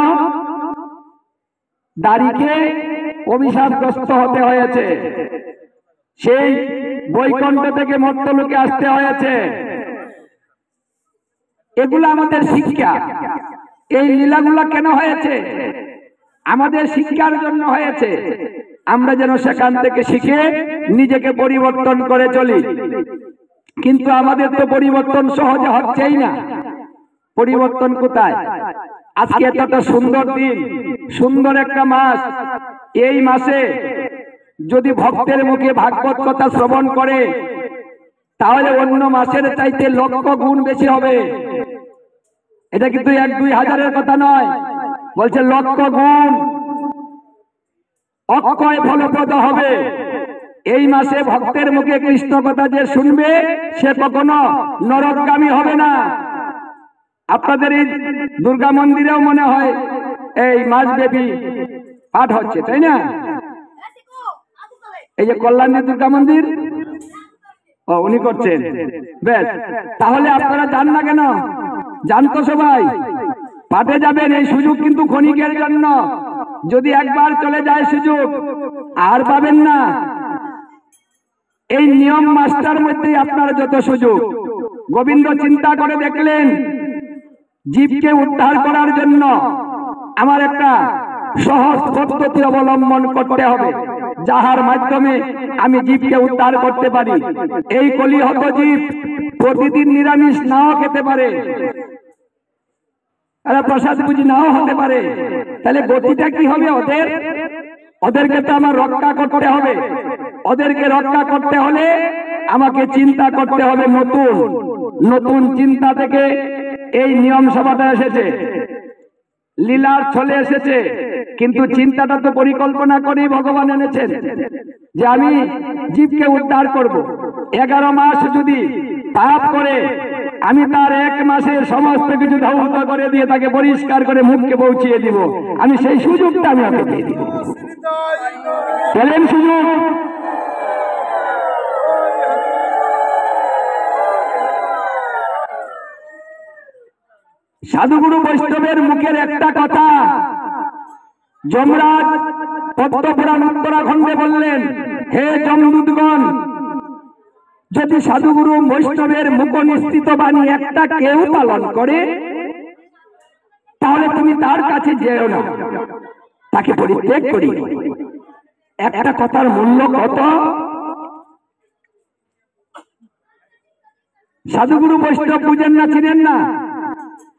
দাড়িকে অভিশাপগ্রস্ত হতে হয়েছে, সেই বৈকুণ্ঠ থেকে মর্ত্যলোকে আসতে হয়েছে। এগুলো আমাদের শিক্ষা। এই লীলাগুলা কেন হয়েছে? আমাদের শিক্ষার জন্য হয়েছে, আমরা যেন সেখান থেকে শিখে নিজেকে পরিবর্তন করে চলি। কিন্তু আমাদের তো পরিবর্তন সহজে হচ্ছেই না। পরিবর্তন কোথায়? আজকে এতটা সুন্দর দিন, সুন্দর একটা মাস, এই মাসে যদি ভক্তের মুখে ভাগবত কথা শ্রবণ করে, তাহলে অন্য মাসের চাইতে লক্ষ গুণ বেশি হবে। এটা কিন্তু 1-2 হাজারের কথা নয়, বলছে লক্ষ গুণ অক্ষয় ফলপ্রদ হবে। এই মাসে ভক্তের মুখে কৃষ্ণ কথা যে শুনবে, সে কখনো নরকগামী হবে না। আপনাদের এই দুর্গা মন্দিরেও মনে হয় এই মাসব্যাপী পাঠ হচ্ছে, তাই না? এই যে কল্যাণী দুর্গা মন্দির, উনি করছেন, বেশ। তাহলে আপনারা যান না কেন? জানতো সবাই পাঠে যাবেন। এই সুযোগ কিন্তু ক্ষণিকের জন্য, যদি একবার চলে যায় সুযোগ আর পাবেন না। এই নিয়ম মাস্টার মধ্যে আপনার যত সুযোগ। গোবিন্দ চিন্তা করে দেখলেন, জীবকে উদ্ধার করার জন্য আমার একটা সহজ পদ্ধতি অবলম্বন করতে হবে, যাহার মাধ্যমে আমি জীবকে উদ্ধার করতে পারি। এই কলিহত জীব প্রতিদিন নিরামিষ নাও খেতে পারে, প্রসাদ বুঝি নাও হতে পারে। তাহলে গতিটা কি হবে ওদের? ওদেরকে তো আমার রক্ষা করতে হবে। ওদেরকে রক্ষা করতে হলে আমাকে চিন্তা করতে হবে নতুন নতুন চিন্তা থেকে এই নিয়ম সভাটা এসেছে, লীলার ছলে এসেছে। কিন্তু চিন্তাটা তো পরিকল্পনা করেই ভগবান এনেছেন যে আমি জীবকে উদ্ধার করব। 11 মাস যদি পাপ করে আমি তার 1 মাসের সমস্ত কিছু ধৌত করে দিয়ে তাকে পরিষ্কার করে মুখকে পৌঁছিয়ে দিব। আমি সেই সুযোগটা আমি ওকে দিয়ে দিব। পেলেন সুযোগ? সাধুগুরু বৈষ্ণবের মুখের একটা কথা যমরাজ পদ্মপুরাণ উত্তরাখণ্ডে বললেন, হে যমদূতগণ, যদি সাধুগুরু বৈষ্ণবের মুখ নিশ্চিত বাণী একটা কেউ পালন করে তাহলে তুমি তার কাছে যেও না, তাকে পরিত্যাগ করি। একটা কথার মূল্য কত? সাধুগুরু বৈষ্ণব বুঝেন না, চিনেন না,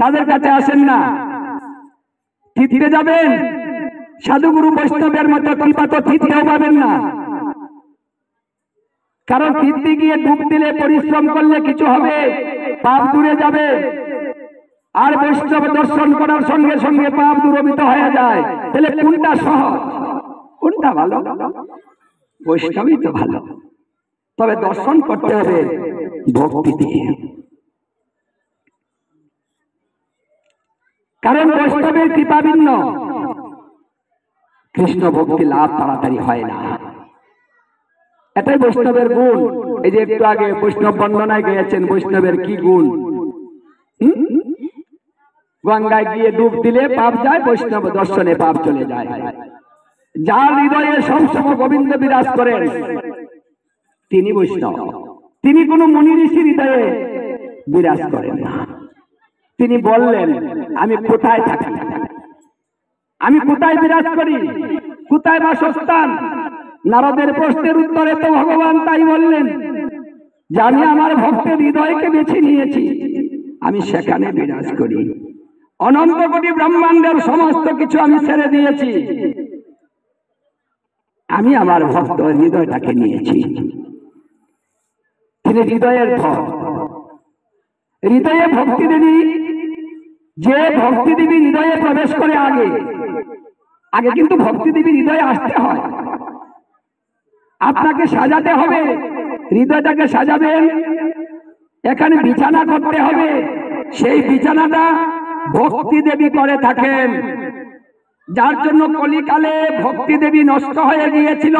তাদের কাছে আসেন না, তিথিতে যাবেন, সাধুগুরু বৈষ্ণবের মতো কৃপা তো তিথিতেও পাবেন না। কারণ তিথি গিয়ে ডুব দিলে, পরিশ্রম করলে কিছু হবে, পাপ দূরে যাবে। আর বৈষ্ণব দর্শন করার সঙ্গে সঙ্গে পাপ দূরীভূত হয়ে যায়। তাহলে কোনটা সহজ, কোনটা ভালো? বৈষ্ণবই তো ভালো, তবে দর্শন করতে হবে ভক্তি দিয়ে। কারণ বৈষ্ণবের কৃপা ভিন্ন, কৃষ্ণ ভক্তি লাভ তাড়াতাড়ি হয় না। এটাই বৈষ্ণবের গুণ। এই যে একটু আগে বৈষ্ণব বন্দনায় গিয়েছেন, বৈষ্ণবের কি গুণ? গঙ্গায় গিয়ে ডুব দিলে পাপ যায়, বৈষ্ণব দর্শনে পাপ চলে যায়। যার হৃদয়ে সবসময় গোবিন্দ বিরাজ করেন তিনি বৈষ্ণব। তিনি কোন মুনি ঋষির হৃদয়ে বিরাজ করেন না। তিনি বললেন, আমি কোথায় থাকি, আমি কোথায় বিরাজ করি, কোথায় বাসস্থান? নারদের প্রশ্নের উত্তরে তো ভগবান তাই বললেন যে আমি আমার ভক্তের হৃদয়কে বেছে নিয়েছি, আমি সেখানে বিরাজ করি। অনন্ত কোটি ব্রহ্মাণ্ডের সমস্ত কিছু আমি ছেড়ে দিয়েছি, আমি আমার ভক্ত হৃদয়টাকে নিয়েছি। তিনি হৃদয়ের ধর, হৃদয়ে ভক্তি দেবী। যে ভক্তি দেবী হৃদয়ে প্রবেশ করে আগে আগে কিন্তু ভক্তি দেবী হৃদয়ে আসতে হয়। আপনাকে সাজাতে হবে, হৃদয়টাকে সাজাবেন, এখানে বিছানা করতে হবে। সেই বিছানাটা ভক্তি দেবী করে থাকেন, যার জন্য কলিকালে ভক্তি দেবী নষ্ট হয়ে গিয়েছিল।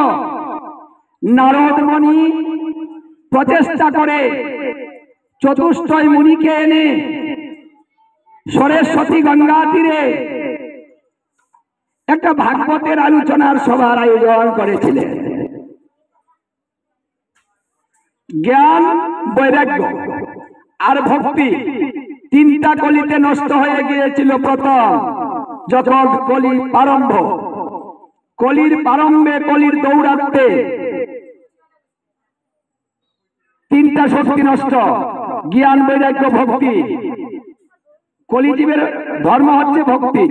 নারদ মুনি প্রচেষ্টা করে চতুষ্টয় মুনিকে এনে সরস্বতী গঙ্গা তীরে একটা ভাগবতের আলোচনার সভার আয়োজন করেছিলেন। জ্ঞান, বৈরাগ্য আর ভক্তি তিনটা কলিতে নষ্ট হয়ে গিয়েছিল। প্রথম যখন কলি প্রারম্ভ, কলির প্রারম্ভে, কলির দৌড়াতে তিনটা শক্তি নষ্ট, জ্ঞান, বৈরাগ্য, ভক্তি। কলিজীবের ধর্ম হচ্ছে ভক্তি।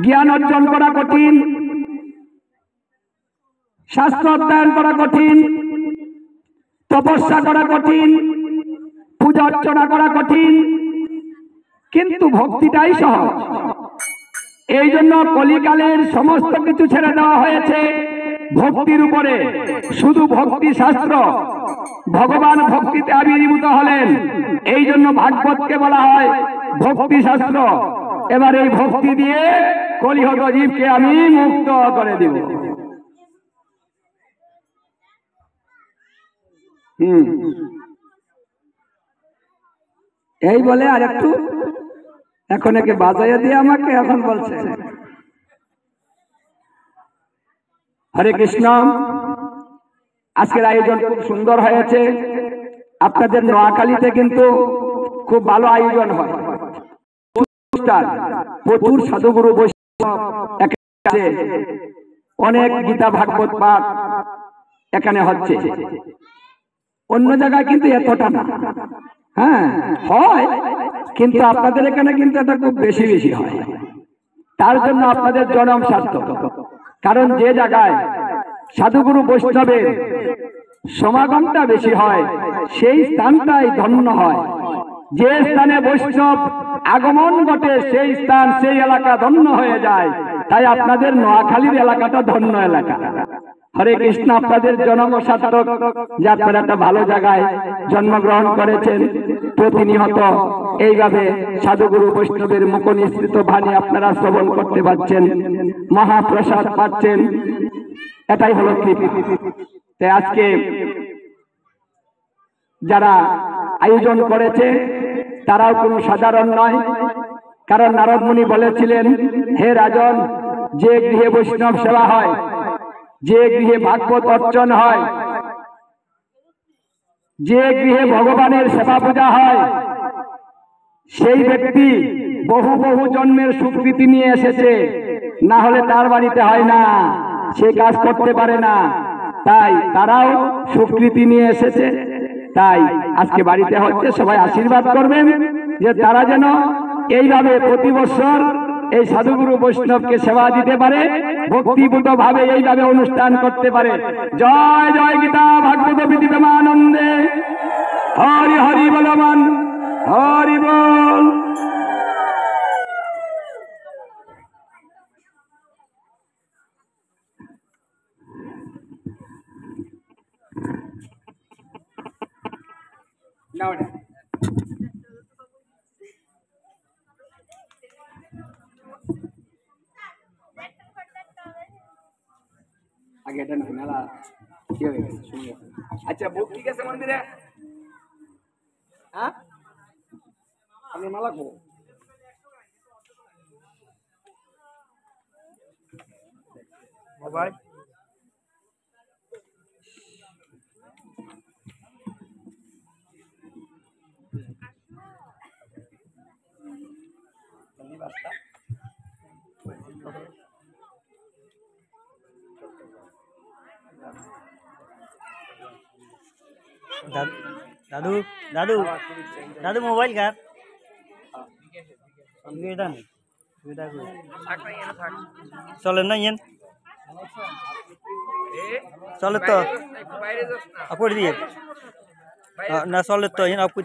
জ্ঞান অর্জন করা কঠিন, শাস্ত্র অধ্যয়ন করা কঠিন, তপস্যা করা কঠিন, পূজা অর্চনা করা কঠিন, কিন্তু ভক্তিটাই সহজ। এই জন্য কলিকালের সমস্ত কিছু ছেড়ে দেওয়া হয়েছে ভক্তির উপরে। শুধু ভক্তি শাস্ত্র, ভগবান ভক্তিতে আবির্ভূত হলেন, এই জন্য ভাগবতকে বলা হয় ভক্তি শাস্ত্র। এবার এই ভক্তি দিয়ে কলিহত জীবকে আমি মুক্ত করে দিব। এই বলে আর একটু এখন একে বাজাইয়া দিয়ে আমাকে এখন বলছে হরে কৃষ্ণ। আজকের আয়োজন খুব সুন্দর হয়েছে। আপনাদের নোয়াখালীতে কিন্তু খুব ভালো আয়োজন হয়, প্রচুর সাধুগুরু বৈষ্ণব, অনেক গীতা ভাগবত পাঠ এখানে হচ্ছে। অন্য জায়গায় কিন্তু এতটা না। হ্যাঁ হয়, কিন্তু আপনাদের এখানে কিন্তু এটা খুব বেশি বেশি হয়। তার জন্য আপনাদের জনম সার্থক। কারণ যে জায়গায় সাধুগুরু বৈষ্ণবের সমাগমটা বেশি হয় সেই স্থানটাই ধন্য হয়। যে স্থানে বৈষ্ণব আগমন ঘটে সেই স্থান, সেই এলাকা ধন্য হয়ে যায়। তাই আপনাদের নোয়াখালীর এলাকাটা ধন্য এলাকা। হরে কৃষ্ণ, আপনাদের জন্ম সার্থক যে আপনারা একটা ভালো জায়গায় জন্মগ্রহণ করেছেন। প্রতিনিয়ত এইভাবে সাধুগুরু বৈষ্ণবের মুখ নিঃসৃত বাণী আপনারা শ্রবণ করতে পাচ্ছেন, মহাপ্রসাদ পাচ্ছেন, এটাই হলো কৃপা। তাই আজকে যারা আয়োজন করেছে তারাও কোনো সাধারণ নয়, কারণ নারদ মুনি বলেছিলেন, হে রাজন, যে গৃহে বৈষ্ণব সেবা হয়, যে গৃহে ভাগবত অর্চন হয়, যে গৃহে ভগবানের সেবা পূজা হয়, সেই ব্যক্তি বহু বহু জন্মের স্বীকৃতি নিয়ে এসেছে, না হলে তার বাড়িতে হয় না, সে কাজ করতে পারে না। তাই তারাও স্বীকৃতি নিয়ে এসেছে, তাই আজকে বাড়িতে হচ্ছে। সবাই আশীর্বাদ করবেন যে তারা যেন এইভাবে প্রতি বছর এই সাধুগুরু বৈষ্ণবকে সেবা দিতে পারে, ভক্তিপূত ভাবে এইভাবে অনুষ্ঠান করতে পারে। জয় জয় গীতা ভাগবত বিদিতমানন্দে, হরি হরি বলবান, হরি বল। আগে এটা মেলা কি হয়ে গেছে শুনে। আচ্ছা, বুক ঠিক আছে মন্দিরে? হ্যাঁ, আমি মালা খাবো। মোবাইল दादू दादू दादू मोबाइल का चले ना ये चले तो आप दिए ना चले तो ये आप